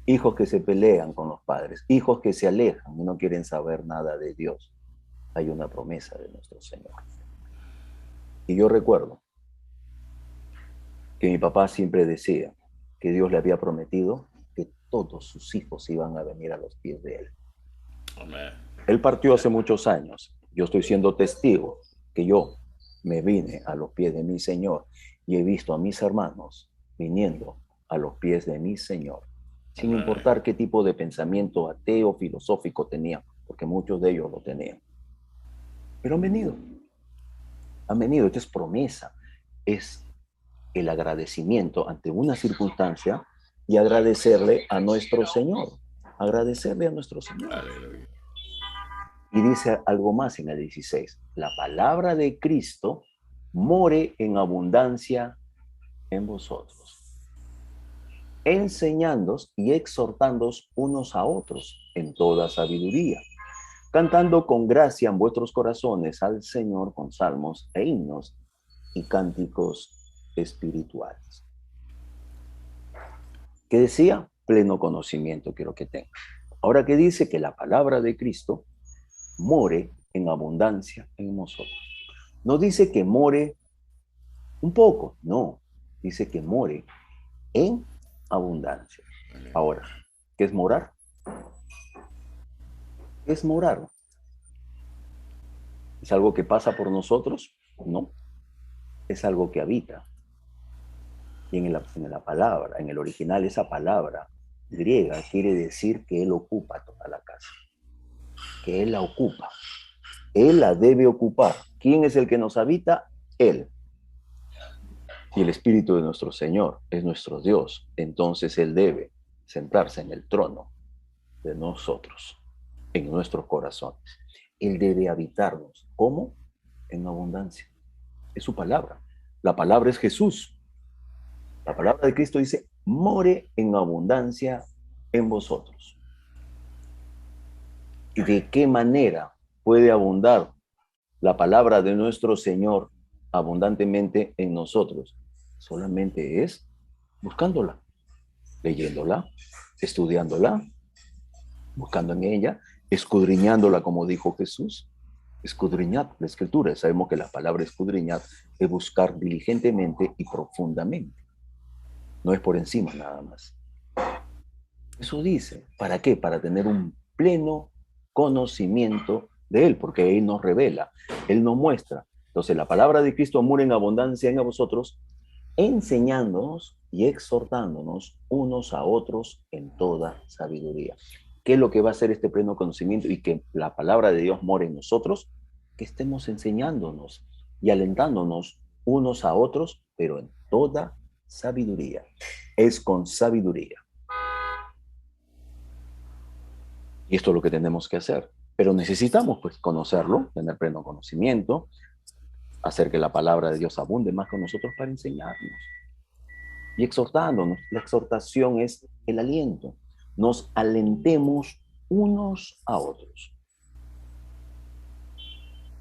hijos que se pelean con los padres, hijos que se alejan y no quieren saber nada de Dios. Hay una promesa de nuestro Señor. Y yo recuerdo que mi papá siempre decía que Dios le había prometido que todos sus hijos iban a venir a los pies de Él. Amén. Él partió hace muchos años. Yo estoy siendo testigo que yo me vine a los pies de mi Señor y he visto a mis hermanos viniendo a los pies de mi Señor, sin importar qué tipo de pensamiento ateo, filosófico tenían, porque muchos de ellos lo tenían. Pero han venido. Han venido. Esta es promesa. Es el agradecimiento ante una circunstancia y agradecerle a nuestro Señor. Agradecerle a nuestro Señor. Aleluya. Y dice algo más en el 16. La palabra de Cristo more en abundancia en vosotros, enseñándoos y exhortándoos unos a otros en toda sabiduría, cantando con gracia en vuestros corazones al Señor con salmos e himnos y cánticos espirituales. ¿Qué decía? Pleno conocimiento quiero que tenga. Ahora que dice que la palabra de Cristo more en abundancia en nosotros. No dice que more un poco, no. Dice que more en abundancia. Ahora, ¿qué es morar? ¿Qué es morar? ¿Es algo que pasa por nosotros? No, es algo que habita. Y en la palabra, en el original, esa palabra griega quiere decir que Él ocupa toda la casa, que Él la ocupa. Él la debe ocupar. ¿Quién es el que nos habita? Él. Y el Espíritu de nuestro Señor es nuestro Dios. Entonces Él debe sentarse en el trono de nosotros, en nuestros corazones. Él debe habitarnos. ¿Cómo? En abundancia. Es su palabra. La palabra es Jesús. La palabra de Cristo dice, more en abundancia en vosotros. ¿Y de qué manera puede abundar la palabra de nuestro Señor abundantemente en nosotros? Solamente es buscándola, leyéndola, estudiándola, buscando en ella, escudriñándola, como dijo Jesús. Escudriñad la Escritura. Sabemos que la palabra escudriñad es buscar diligentemente y profundamente. No es por encima nada más. Eso dice. ¿Para qué? Para tener un pleno conocimiento de Él, porque Él nos revela, Él nos muestra. Entonces, la palabra de Cristo mora en abundancia en vosotros, enseñándonos y exhortándonos unos a otros en toda sabiduría. ¿Qué es lo que va a hacer este pleno conocimiento y que la palabra de Dios more en nosotros? Que estemos enseñándonos y alentándonos unos a otros, pero en toda sabiduría. Es con sabiduría. Y esto es lo que tenemos que hacer. Pero necesitamos pues conocerlo, tener pleno conocimiento, hacer que la palabra de Dios abunde más con nosotros para enseñarnos. Y exhortándonos. La exhortación es el aliento. Nos alentemos unos a otros.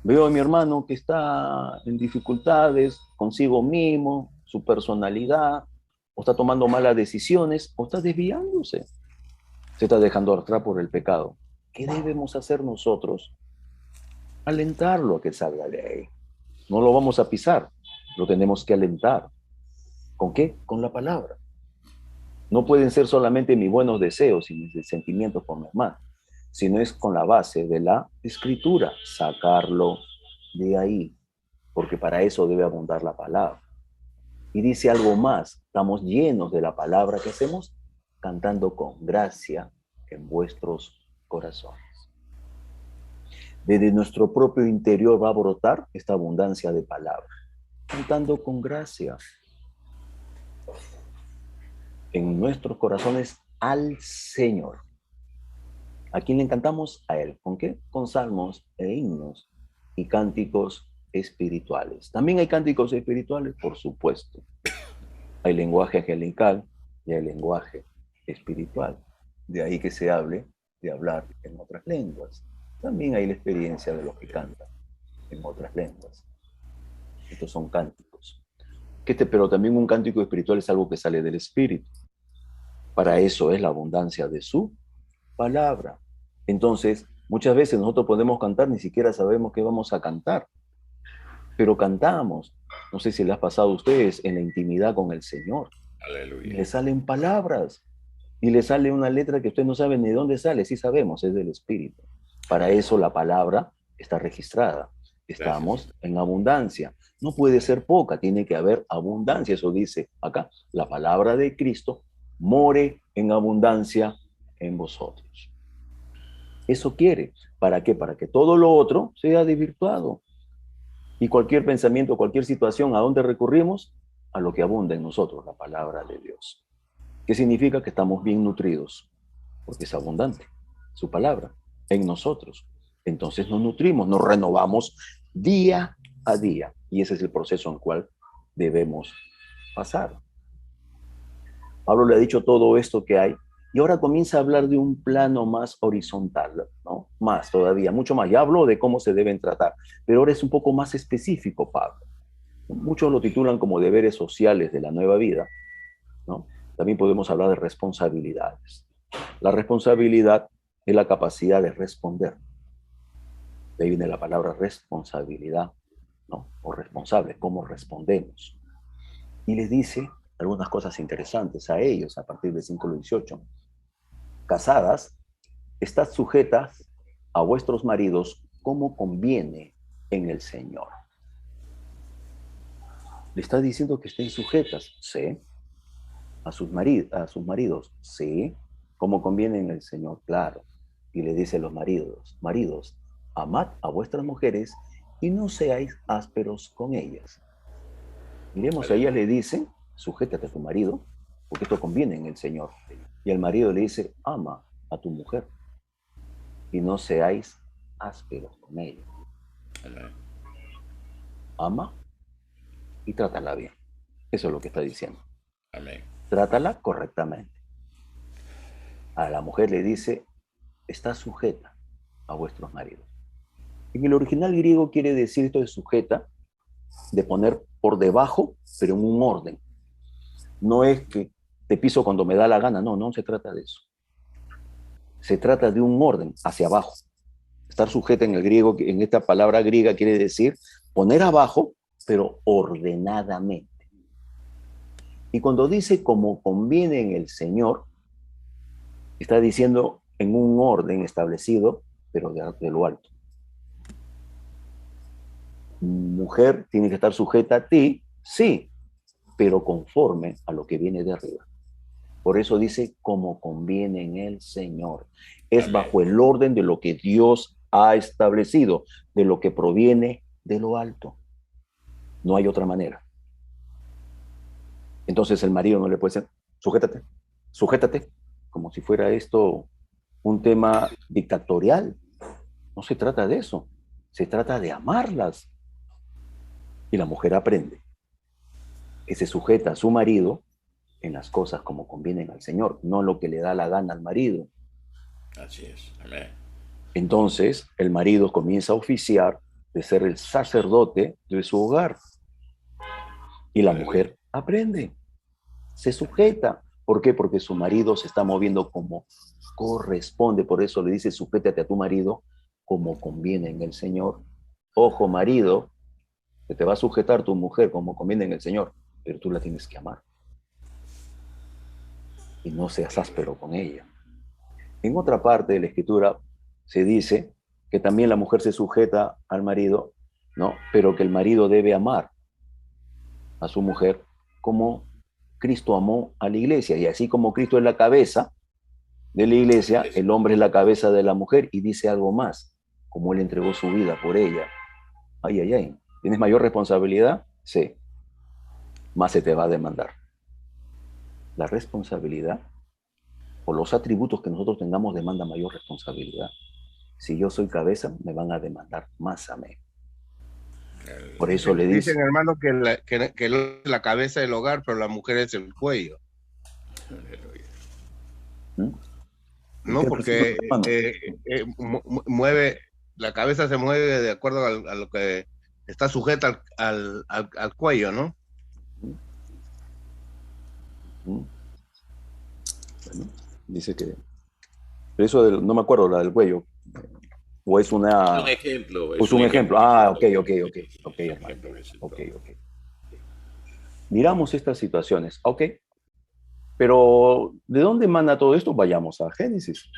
Veo a mi hermano que está en dificultades consigo mismo, su personalidad, o está tomando malas decisiones, o está desviándose. Se está dejando arrastrar por el pecado. ¿Qué debemos hacer nosotros? Alentarlo a que salga de ahí. No lo vamos a pisar, lo tenemos que alentar. ¿Con qué? Con la palabra. No pueden ser solamente mis buenos deseos y mis sentimientos por mi hermano, sino es con la base de la Escritura, sacarlo de ahí, porque para eso debe abundar la palabra. Y dice algo más, estamos llenos de la palabra que hacemos, cantando con gracia en vuestros corazones. Desde nuestro propio interior va a brotar esta abundancia de palabra, cantando con gracia en nuestros corazones al Señor. ¿A quién le cantamos? A Él. ¿Con qué? Con salmos e himnos y cánticos espirituales. También hay cánticos espirituales, por supuesto. Hay lenguaje angelical y hay lenguaje espiritual. De ahí que se hable de hablar en otras lenguas. También hay la experiencia de los que cantan en otras lenguas. Estos son cánticos. Pero también un cántico espiritual es algo que sale del espíritu. Para eso es la abundancia de su palabra. Entonces, muchas veces nosotros podemos cantar, ni siquiera sabemos qué vamos a cantar, pero cantamos. No sé si les ha pasado a ustedes en la intimidad con el Señor. Aleluya. Y le salen palabras y le sale una letra que usted no sabe ni de dónde sale. Sí sabemos, es del Espíritu. Para eso la palabra está registrada. Estamos en abundancia. No puede ser poca, tiene que haber abundancia. Eso dice acá, la palabra de Cristo more en abundancia en vosotros. Eso quiere. ¿Para qué? Para que todo lo otro sea desvirtuado. Y cualquier pensamiento, cualquier situación, ¿a dónde recurrimos? A lo que abunda en nosotros, la palabra de Dios. ¿Qué significa? Que estamos bien nutridos, porque es abundante su palabra en nosotros. Entonces nos nutrimos, nos renovamos día a día. Y ese es el proceso en el cual debemos pasar. Pablo le ha dicho todo esto que hay, y ahora comienza a hablar de un plano más horizontal, ¿no? Más todavía, mucho más. Ya habló de cómo se deben tratar, pero ahora es un poco más específico, Pablo. Muchos lo titulan como deberes sociales de la nueva vida, ¿no? También podemos hablar de responsabilidades. La responsabilidad es la capacidad de responder. De ahí viene la palabra responsabilidad, ¿no? O responsable, cómo respondemos. Y les dice algunas cosas interesantes a ellos a partir del versículo 18. Casadas, estad sujetas a vuestros maridos como conviene en el Señor. Le está diciendo que estén sujetas, sí, a sus maridos, sí, como conviene en el Señor, claro. Y le dice a los maridos, amad a vuestras mujeres y no seáis ásperos con ellas. Miremos, a ella le dice, sujétate a tu marido, porque esto conviene en el Señor. Y el marido le dice, ama a tu mujer y no seáis ásperos con ella. Amén. Ama y trátala bien. Eso es lo que está diciendo. Amén. Trátala correctamente. A la mujer le dice, está sujeta a vuestros maridos. En el original griego quiere decir esto de sujeta, de poner por debajo, pero en un orden. No es que te piso cuando me da la gana, no se trata de eso. Se trata de un orden hacia abajo. Estar sujeta en el griego, en esta palabra griega quiere decir poner abajo, pero ordenadamente. Y cuando dice como conviene en el Señor, está diciendo en un orden establecido, pero de lo alto. Mujer tiene que estar sujeta a ti, sí, pero conforme a lo que viene de arriba. Por eso dice como conviene en el Señor. Es bajo el orden de lo que Dios ha establecido, de lo que proviene de lo alto. No hay otra manera. Entonces el marido no le puede decir, sujétate, como si fuera esto un tema dictatorial. No se trata de eso. Se trata de amarlas. Y la mujer aprende que se sujeta a su marido en las cosas como convienen al Señor, no lo que le da la gana al marido. Así es. Amén. Entonces, el marido comienza a oficiar de ser el sacerdote de su hogar. Y la mujer aprende, se sujeta. ¿Por qué? Porque su marido se está moviendo como corresponde. Por eso le dice, sujétate a tu marido como conviene en el Señor. Ojo, marido, que te va a sujetar tu mujer como conviene en el Señor, pero tú la tienes que amar. Y no seas áspero con ella. En otra parte de la Escritura se dice que también la mujer se sujeta al marido, ¿no? Pero que el marido debe amar a su mujer como Cristo amó a la iglesia. Y así como Cristo es la cabeza de la iglesia, el hombre es la cabeza de la mujer. Y dice algo más, como él entregó su vida por ella. Ay, ay, ay. ¿Tienes mayor responsabilidad? Sí. Más se te va a demandar. La responsabilidad o los atributos que nosotros tengamos demanda mayor responsabilidad. Si yo soy cabeza, me van a demandar más a mí. Por eso le dicen, hermano, que la cabeza del hogar, pero la mujer es el cuello. No, porque la cabeza se mueve de acuerdo a lo que está sujeta al cuello, ¿no? Bueno, dice que eso no me acuerdo, la del cuello. O es una... Un ejemplo. Es un ejemplo. Ah, ok, hermano. Ok. Miramos estas situaciones. Ok. Pero, ¿de dónde emana todo esto? Vayamos a Génesis.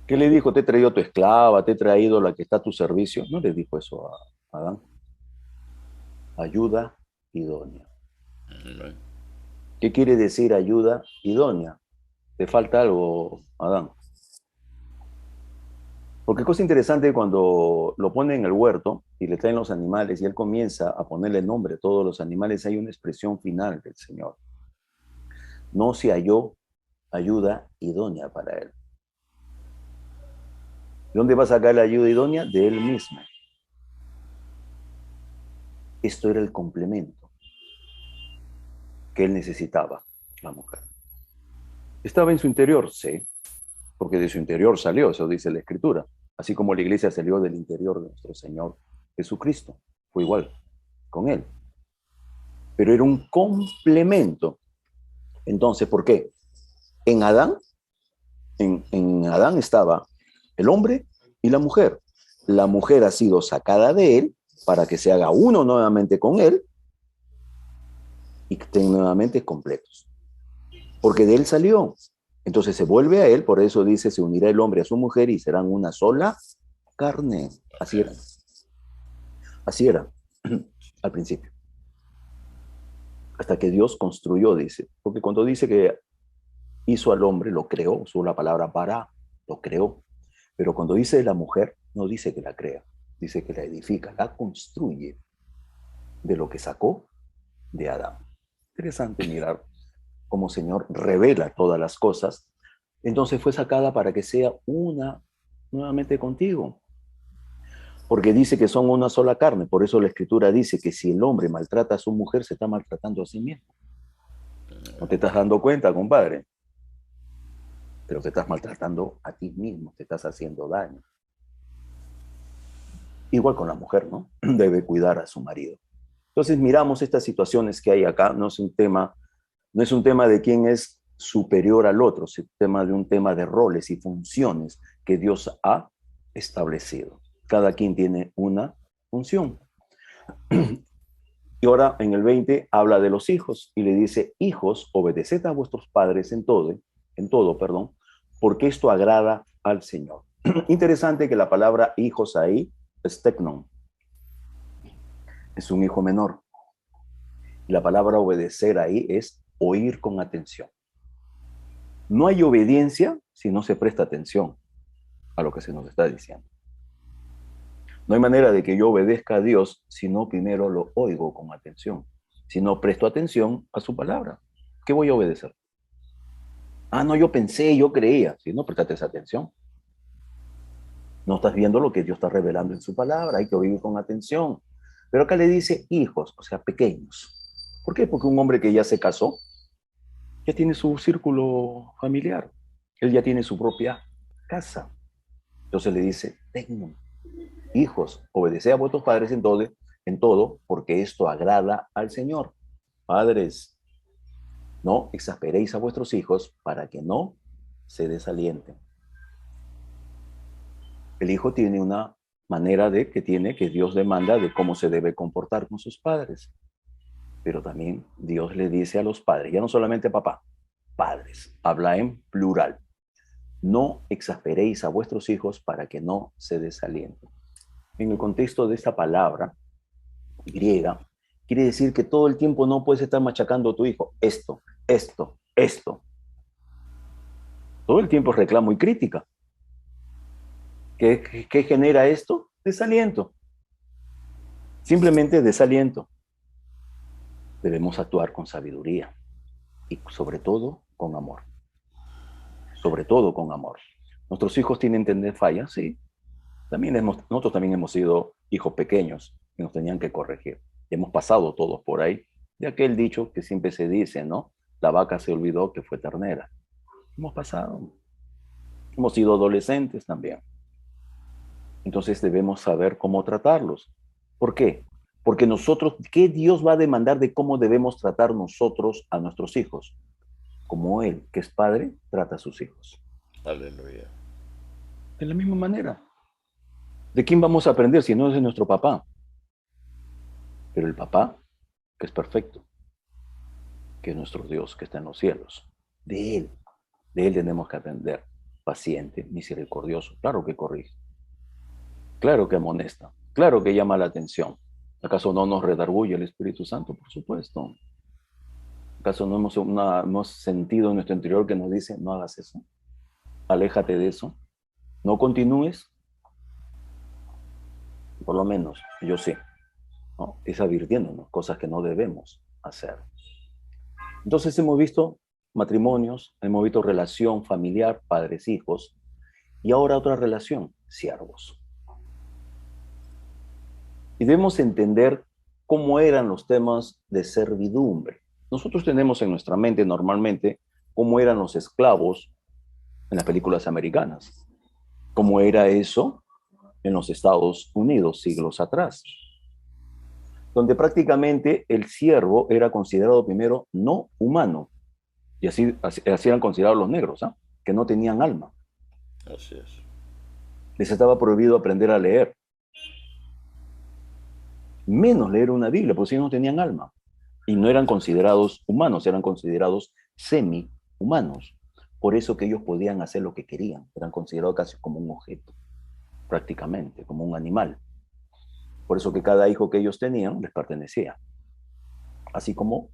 ¿Qué le dijo? Te he traído tu esclava, te he traído la que está a tu servicio. No le dijo eso a Adán. Ayuda idónea. ¿Qué quiere decir ayuda idónea? ¿Te falta algo, Adán? Porque cosa interesante, cuando lo pone en el huerto y le traen los animales y él comienza a ponerle nombre a todos los animales, hay una expresión final del Señor. No se halló ayuda idónea para él. ¿De dónde va a sacar la ayuda idónea? De él mismo. Esto era el complemento que él necesitaba, la mujer. ¿Estaba en su interior? Sí, porque de su interior salió, eso dice la Escritura. Así como la iglesia salió del interior de nuestro Señor Jesucristo. Fue igual con él. Pero era un complemento. Entonces, ¿por qué? En Adán estaba el hombre y la mujer. La mujer ha sido sacada de él para que se haga uno nuevamente con él. y que estén nuevamente completos. Porque de él salió. Entonces se vuelve a él, por eso dice, se unirá el hombre a su mujer y serán una sola carne. Así era. Así era al principio. Hasta que Dios construyó, dice. Porque cuando dice que hizo al hombre, lo creó, usó la palabra para, lo creó. Pero cuando dice la mujer, no dice que la crea, dice que la edifica, la construye de lo que sacó de Adán. Interesante mirar cómo el Señor revela todas las cosas. Entonces fue sacada para que sea una nuevamente contigo. Porque dice que son una sola carne. Por eso la Escritura dice que si el hombre maltrata a su mujer, se está maltratando a sí mismo. ¿No te estás dando cuenta, compadre? Pero te estás maltratando a ti mismo, te estás haciendo daño. Igual con la mujer, ¿no? Debe cuidar a su marido. Entonces miramos estas situaciones que hay acá. No es un tema de quién es superior al otro, es un tema de roles y funciones que Dios ha establecido. Cada quien tiene una función. Y ahora en el 20 habla de los hijos y le dice, hijos, obedeced a vuestros padres en todo, porque esto agrada al Señor. Interesante que la palabra hijos ahí es teknon, es un hijo menor. Y la palabra obedecer ahí es oír con atención. No hay obediencia si no se presta atención a lo que se nos está diciendo. No hay manera de que yo obedezca a Dios si no primero lo oigo con atención, si no presto atención a su palabra. ¿Qué voy a obedecer? Ah, no, yo pensé, yo creía. Si no prestaste esa atención, no estás viendo lo que Dios está revelando en su palabra, hay que oír con atención. Pero acá le dice hijos, o sea, pequeños. ¿Por qué? Porque un hombre que ya se casó, ya tiene su círculo familiar, él ya tiene su propia casa. Entonces le dice, tengan hijos, obedeced a vuestros padres en todo, porque esto agrada al Señor. Padres, no exasperéis a vuestros hijos para que no se desalienten. El hijo tiene una manera que Dios demanda de cómo se debe comportar con sus padres. Pero también Dios le dice a los padres, ya no solamente papá, padres, habla en plural. No exasperéis a vuestros hijos para que no se desalienten. En el contexto de esta palabra griega, quiere decir que todo el tiempo no puedes estar machacando a tu hijo. Esto. Todo el tiempo es reclamo y crítica. ¿Qué genera esto? Desaliento. Simplemente desaliento. Debemos actuar con sabiduría y sobre todo con amor. Sobre todo con amor. Nuestros hijos tienen que tener fallas, sí. Nosotros también hemos sido hijos pequeños que nos tenían que corregir. Hemos pasado todos por ahí de aquel dicho que siempre se dice, ¿no? La vaca se olvidó que fue ternera. Hemos pasado. Hemos sido adolescentes también. Entonces debemos saber cómo tratarlos. ¿Por qué? Porque nosotros, ¿qué Dios va a demandar de cómo debemos tratar nosotros a nuestros hijos? Como Él, que es padre, trata a sus hijos. Aleluya. De la misma manera. ¿De quién vamos a aprender si no es de nuestro papá? Pero el papá, que es perfecto, que es nuestro Dios, que está en los cielos, de Él tenemos que aprender. Paciente, misericordioso, claro que corrige, claro que amonesta, claro que llama la atención. ¿Acaso no nos redarguye el Espíritu Santo? Por supuesto. ¿Acaso no hemos sentido en nuestro interior que nos dice, no hagas eso? Aléjate de eso. No continúes. Por lo menos, yo sé, ¿no? Es advirtiéndonos cosas que no debemos hacer. Entonces hemos visto matrimonios, hemos visto relación familiar, padres, hijos, y ahora otra relación, siervos. Y debemos entender cómo eran los temas de servidumbre. Nosotros tenemos en nuestra mente normalmente cómo eran los esclavos en las películas americanas, cómo era eso en los Estados Unidos siglos atrás, donde prácticamente el siervo era considerado primero no humano, y así eran considerados los negros, ¿eh? Que no tenían alma. Así es. Les estaba prohibido aprender a leer, menos leer una Biblia, porque si no tenían alma. Y no eran considerados humanos, eran considerados semi-humanos. Por eso que ellos podían hacer lo que querían. Eran considerados casi como un objeto, prácticamente, como un animal. Por eso que cada hijo que ellos tenían les pertenecía. Así como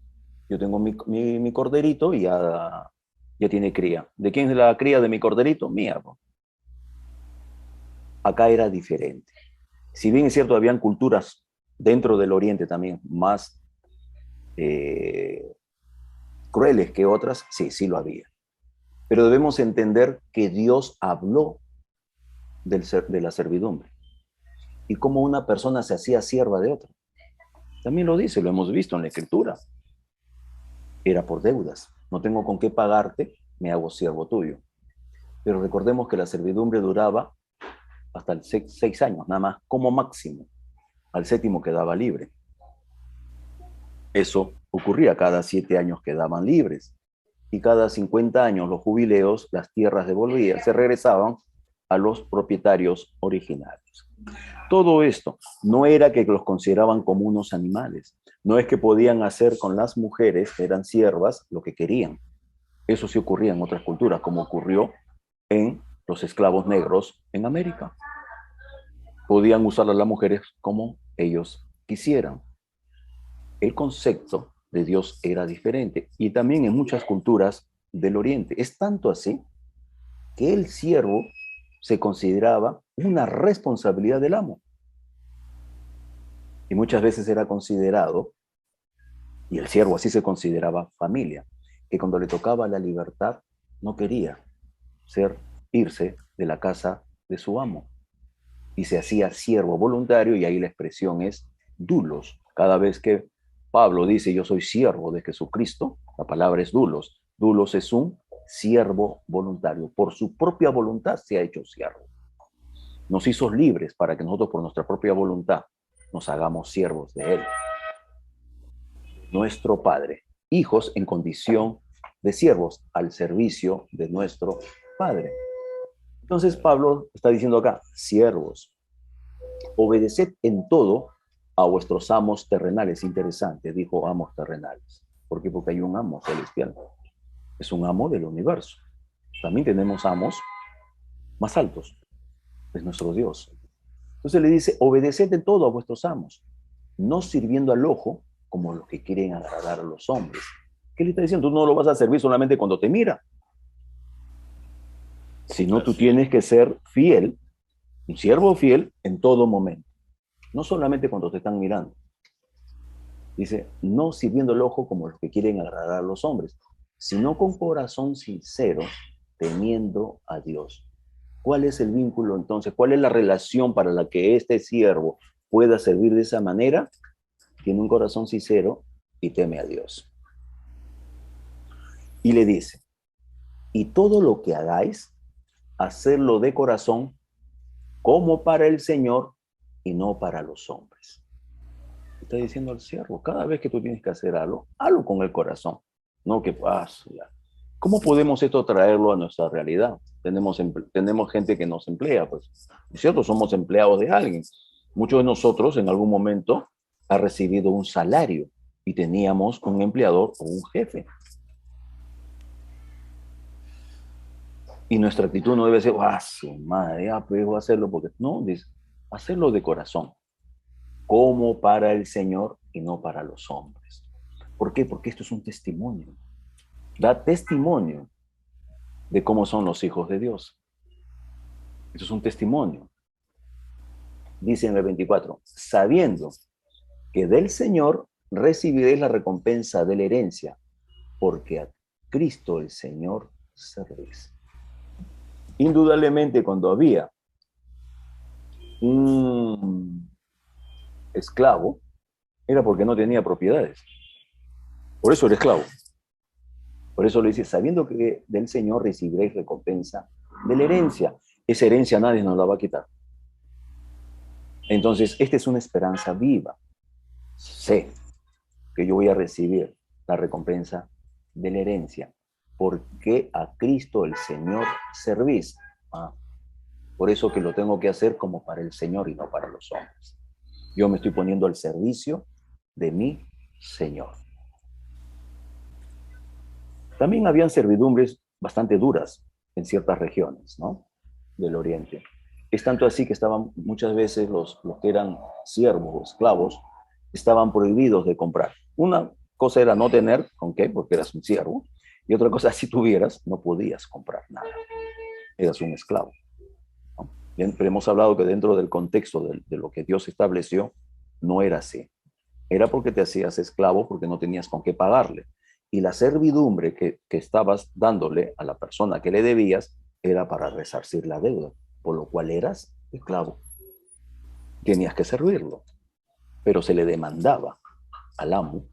yo tengo mi corderito y ya tiene cría. ¿De quién es la cría de mi corderito? Mía. Acá era diferente. Si bien es cierto, habían culturas dentro del Oriente también más crueles que otras, sí lo había. Pero debemos entender que Dios habló de la servidumbre y cómo una persona se hacía sierva de otra. También lo dice, lo hemos visto en la Escritura. Era por deudas. No tengo con qué pagarte, me hago siervo tuyo. Pero recordemos que la servidumbre duraba hasta el 6 años, nada más, como máximo. Al 7º quedaba libre. Eso ocurría, cada 7 años quedaban libres. Y cada 50 años los jubileos, las tierras devolvían, se regresaban a los propietarios originarios. Todo esto no era que los consideraban como unos animales, no es que podían hacer con las mujeres, que eran siervas, lo que querían. Eso sí ocurría en otras culturas, como ocurrió en los esclavos negros en América. Podían usar a las mujeres como ellos quisieran. El concepto de Dios era diferente y también en muchas culturas del Oriente. Es tanto así que el siervo se consideraba una responsabilidad del amo. Y muchas veces era considerado, y el siervo así se consideraba familia, que cuando le tocaba la libertad no quería irse de la casa de su amo. Y se hacía siervo voluntario, y ahí la expresión es doulos. Cada vez que Pablo dice yo soy siervo de Jesucristo, la palabra es doulos. Doulos es un siervo voluntario. Por su propia voluntad se ha hecho siervo. Nos hizo libres para que nosotros por nuestra propia voluntad nos hagamos siervos de Él. Nuestro Padre, hijos en condición de siervos al servicio de nuestro Padre. Entonces Pablo está diciendo acá, siervos, obedeced en todo a vuestros amos terrenales. Interesante, dijo amos terrenales. ¿Por qué? Porque hay un amo celestial. Es un amo del universo. También tenemos amos más altos. Es nuestro Dios. Entonces le dice, obedeced en todo a vuestros amos, no sirviendo al ojo como los que quieren agradar a los hombres. ¿Qué le está diciendo? Tú no lo vas a servir solamente cuando te mira, sino tú tienes que ser fiel, un siervo fiel en todo momento, no solamente cuando te están mirando. Dice, no sirviendo el ojo como los que quieren agradar a los hombres, sino con corazón sincero, temiendo a Dios. ¿Cuál es el vínculo entonces? ¿Cuál es la relación para la que este siervo pueda servir de esa manera? Tiene un corazón sincero y teme a Dios. Y le dice, y todo lo que hagáis, hacerlo de corazón como para el Señor y no para los hombres. Está diciendo al siervo, cada vez que tú tienes que hacer algo, hazlo con el corazón. No que pasa. ¿Cómo podemos esto traerlo a nuestra realidad? Tenemos gente que nos emplea, pues, ¿es cierto? Somos empleados de alguien. Muchos de nosotros en algún momento ha recibido un salario y teníamos un empleador o un jefe. Y nuestra actitud no debe ser, su madre, pues voy a hacerlo porque no, dice, hacerlo de corazón, como para el Señor y no para los hombres. ¿Por qué? Porque esto es un testimonio. Da testimonio de cómo son los hijos de Dios. Esto es un testimonio. Dice en el 24, sabiendo que del Señor recibiréis la recompensa de la herencia, porque a Cristo el Señor servís. Indudablemente cuando había un esclavo, era porque no tenía propiedades. Por eso era esclavo. Por eso le dice, sabiendo que del Señor recibiréis recompensa de la herencia. Esa herencia nadie nos la va a quitar. Entonces, esta es una esperanza viva. Sé que yo voy a recibir la recompensa de la herencia, porque a Cristo el Señor servís. Por eso que lo tengo que hacer como para el Señor y no para los hombres. Yo me estoy poniendo al servicio de mi Señor. También habían servidumbres bastante duras en ciertas regiones, ¿no?, del Oriente. Es tanto así que estaban muchas veces los que eran siervos o esclavos, estaban prohibidos de comprar. Una cosa era no tener con qué, porque eras un siervo, y otra cosa, si tuvieras, no podías comprar nada. Eras un esclavo, ¿no? Pero hemos hablado que dentro del contexto de lo que Dios estableció, no era así. Era porque te hacías esclavo, porque no tenías con qué pagarle. Y la servidumbre que estabas dándole a la persona que le debías era para resarcir la deuda, por lo cual eras esclavo. Tenías que servirlo, pero se le demandaba al amo,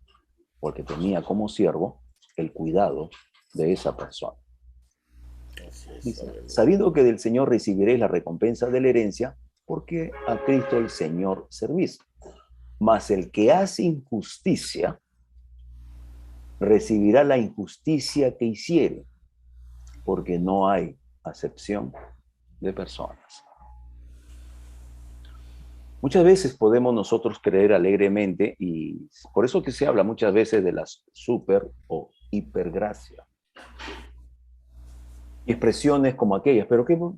porque tenía como siervo el cuidado de esa persona. Dice, sabiendo que del Señor recibiréis la recompensa de la herencia, porque a Cristo el Señor servís. Mas el que hace injusticia recibirá la injusticia que hiciere, porque no hay acepción de personas. Muchas veces podemos nosotros creer alegremente, y por eso que se habla muchas veces de la super o hipergracia. Expresiones como aquellas, pero que, o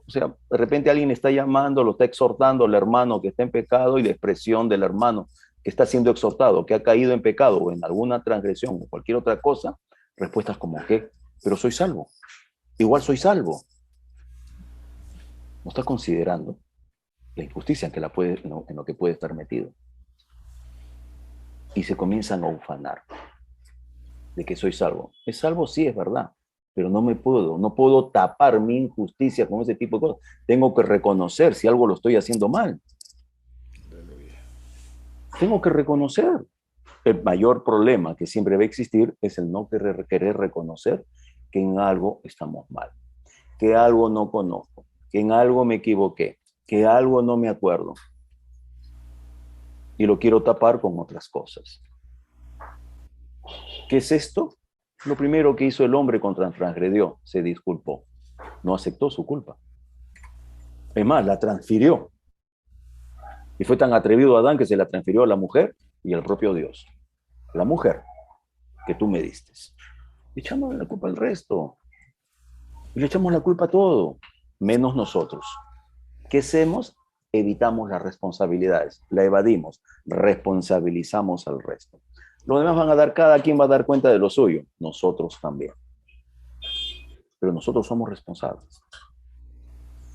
sea, de repente alguien está llamando, lo está exhortando al hermano que está en pecado, y la expresión del hermano que está siendo exhortado, que ha caído en pecado o en alguna transgresión o cualquier otra cosa, respuestas como que, pero soy salvo, igual soy salvo. No está considerando la injusticia en lo que puede estar metido. Y se comienzan a ufanar de que soy salvo. Es salvo, sí, es verdad, pero no puedo tapar mi injusticia con ese tipo de cosas. Tengo que reconocer si algo lo estoy haciendo mal. Tengo que reconocer. El mayor problema que siempre va a existir es el no querer reconocer que en algo estamos mal, que algo no conozco, que en algo me equivoqué, que algo no me acuerdo. Y lo quiero tapar con otras cosas. ¿Qué es esto? Lo primero que hizo el hombre cuando transgredió, se disculpó. No aceptó su culpa. Es más, la transfirió. Y fue tan atrevido Adán que se la transfirió a la mujer y al propio Dios. La mujer que tú me diste. Echándole la culpa al resto. Y le echamos la culpa a todo, menos nosotros. ¿Qué hacemos? Evitamos las responsabilidades, la evadimos, responsabilizamos al resto. Los demás van a dar, cada quien va a dar cuenta de lo suyo, nosotros también. Pero nosotros somos responsables.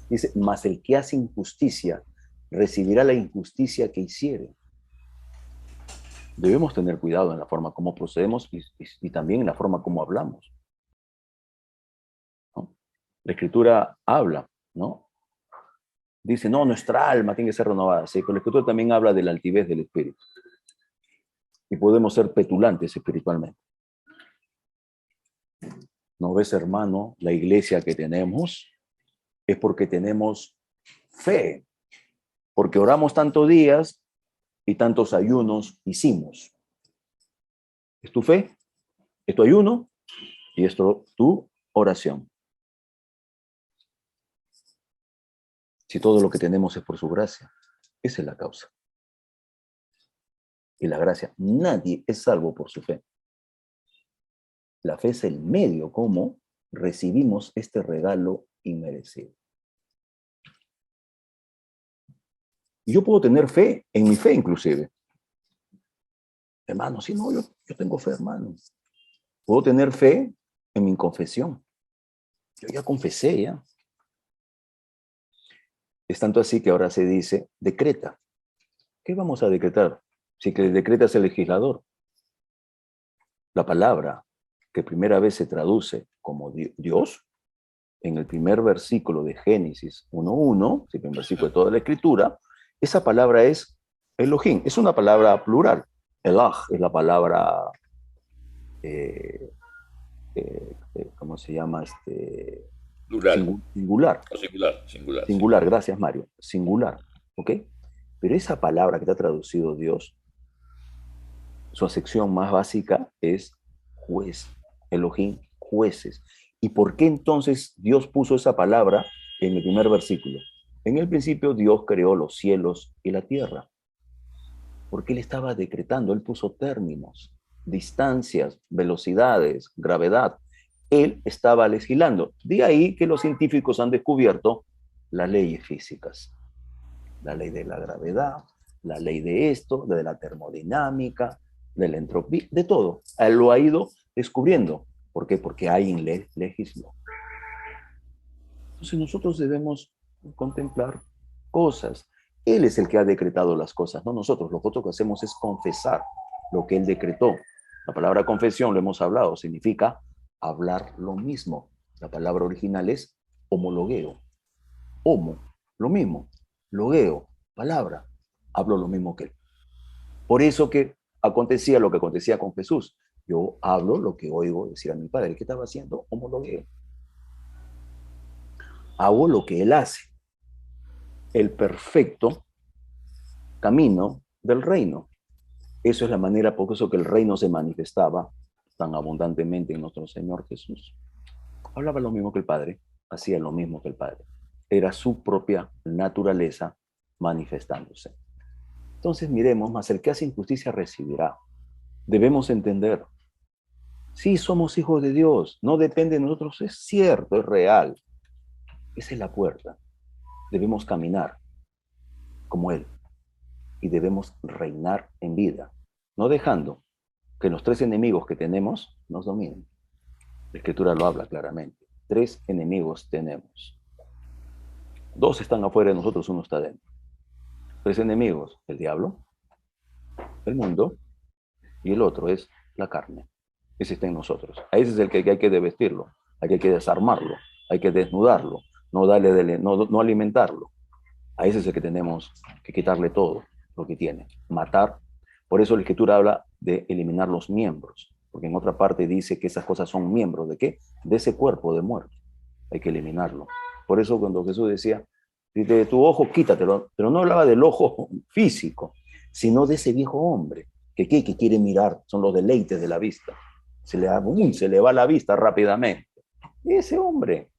Dice, mas el que hace injusticia recibirá la injusticia que hiciere. Debemos tener cuidado en la forma como procedemos y también en la forma como hablamos, ¿no? La Escritura habla, ¿no? Dice, no, nuestra alma tiene que ser renovada. Sí, pero la Escritura también habla de la altivez del espíritu. Y podemos ser petulantes espiritualmente. ¿No ves, hermano? La iglesia que tenemos es porque tenemos fe. Porque oramos tantos días y tantos ayunos hicimos. ¿Es tu fe? ¿Es tu ayuno? Y es tu oración. Si todo lo que tenemos es por su gracia, esa es la causa. Y la gracia, nadie es salvo por su fe. La fe es el medio como recibimos este regalo inmerecido. Y yo puedo tener fe en mi fe inclusive. Hermano, si no, yo tengo fe, hermano. Puedo tener fe en mi confesión. Yo ya confesé, ya. Es tanto así que ahora se dice, decreta. ¿Qué vamos a decretar? Si que decreta es el legislador. La palabra que primera vez se traduce como Dios, en el primer versículo de Génesis 1:1, el primer versículo de toda la Escritura, esa palabra es Elohim. Es una palabra plural. Elah es la palabra, ¿cómo se llama? Plural. Singular. Singular. Singular, gracias Mario. Singular, ¿ok? Pero esa palabra que está traducido Dios, su acepción más básica es juez. Elohim, jueces. ¿Y por qué entonces Dios puso esa palabra en el primer versículo? En el principio Dios creó los cielos y la tierra. Porque Él estaba decretando, Él puso términos, distancias, velocidades, gravedad, Él estaba legislando. De ahí que los científicos han descubierto las leyes físicas. La ley de la gravedad, la ley de esto, de la termodinámica, de la entropía, de todo. Él lo ha ido descubriendo. ¿Por qué? Porque alguien legisló. Entonces nosotros debemos contemplar cosas. Él es el que ha decretado las cosas, no nosotros. Lo que nosotros hacemos es confesar lo que Él decretó. La palabra confesión, lo hemos hablado, significa hablar lo mismo. La palabra original es homologueo. Homo, lo mismo. Logueo, palabra. Hablo lo mismo que Él. Por eso que acontecía lo que acontecía con Jesús. Yo hablo lo que oigo decir a mi Padre. ¿Qué estaba haciendo? Homologueo. Hago lo que Él hace. El perfecto camino del reino. Eso es la manera por eso que el reino se manifestaba tan abundantemente en nuestro Señor Jesús. Hablaba lo mismo que el Padre, hacía lo mismo que el Padre. Era su propia naturaleza manifestándose. Entonces miremos, mas el que hace injusticia recibirá. Debemos entender, sí somos hijos de Dios, no depende de nosotros, es cierto, es real. Esa es la puerta. Debemos caminar como Él y debemos reinar en vida, no dejando que los 3 enemigos que tenemos nos dominen. La Escritura lo habla claramente. 3 enemigos tenemos. 2 están afuera de nosotros, 1 está dentro. 3 enemigos, el diablo, el mundo, y el otro es la carne. Ese está en nosotros. A ese es el que hay que desvestirlo, hay que desarmarlo, hay que desnudarlo, no alimentarlo. A ese es el que tenemos que quitarle todo lo que tiene, matar. Por eso la Escritura habla de eliminar los miembros, porque en otra parte dice que esas cosas son miembros ¿de qué? De ese cuerpo de muerto. Hay que eliminarlo. Por eso cuando Jesús decía, de tu ojo quítatelo, pero no hablaba del ojo físico, sino de ese viejo hombre que quiere mirar, son los deleites de la vista. Se le va la vista rápidamente. Ese hombre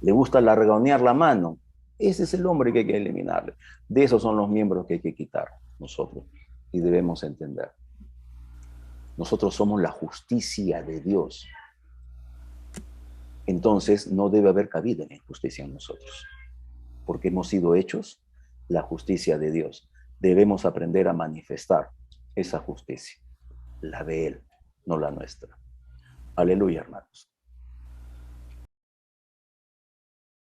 le gusta largonear la mano. Ese es el hombre que hay que eliminarle. De esos son los miembros que hay que quitar nosotros. Y debemos entender. Nosotros somos la justicia de Dios. Entonces no debe haber cabida en la injusticia en nosotros. Porque hemos sido hechos la justicia de Dios. Debemos aprender a manifestar esa justicia. La de Él, no la nuestra. Aleluya, hermanos.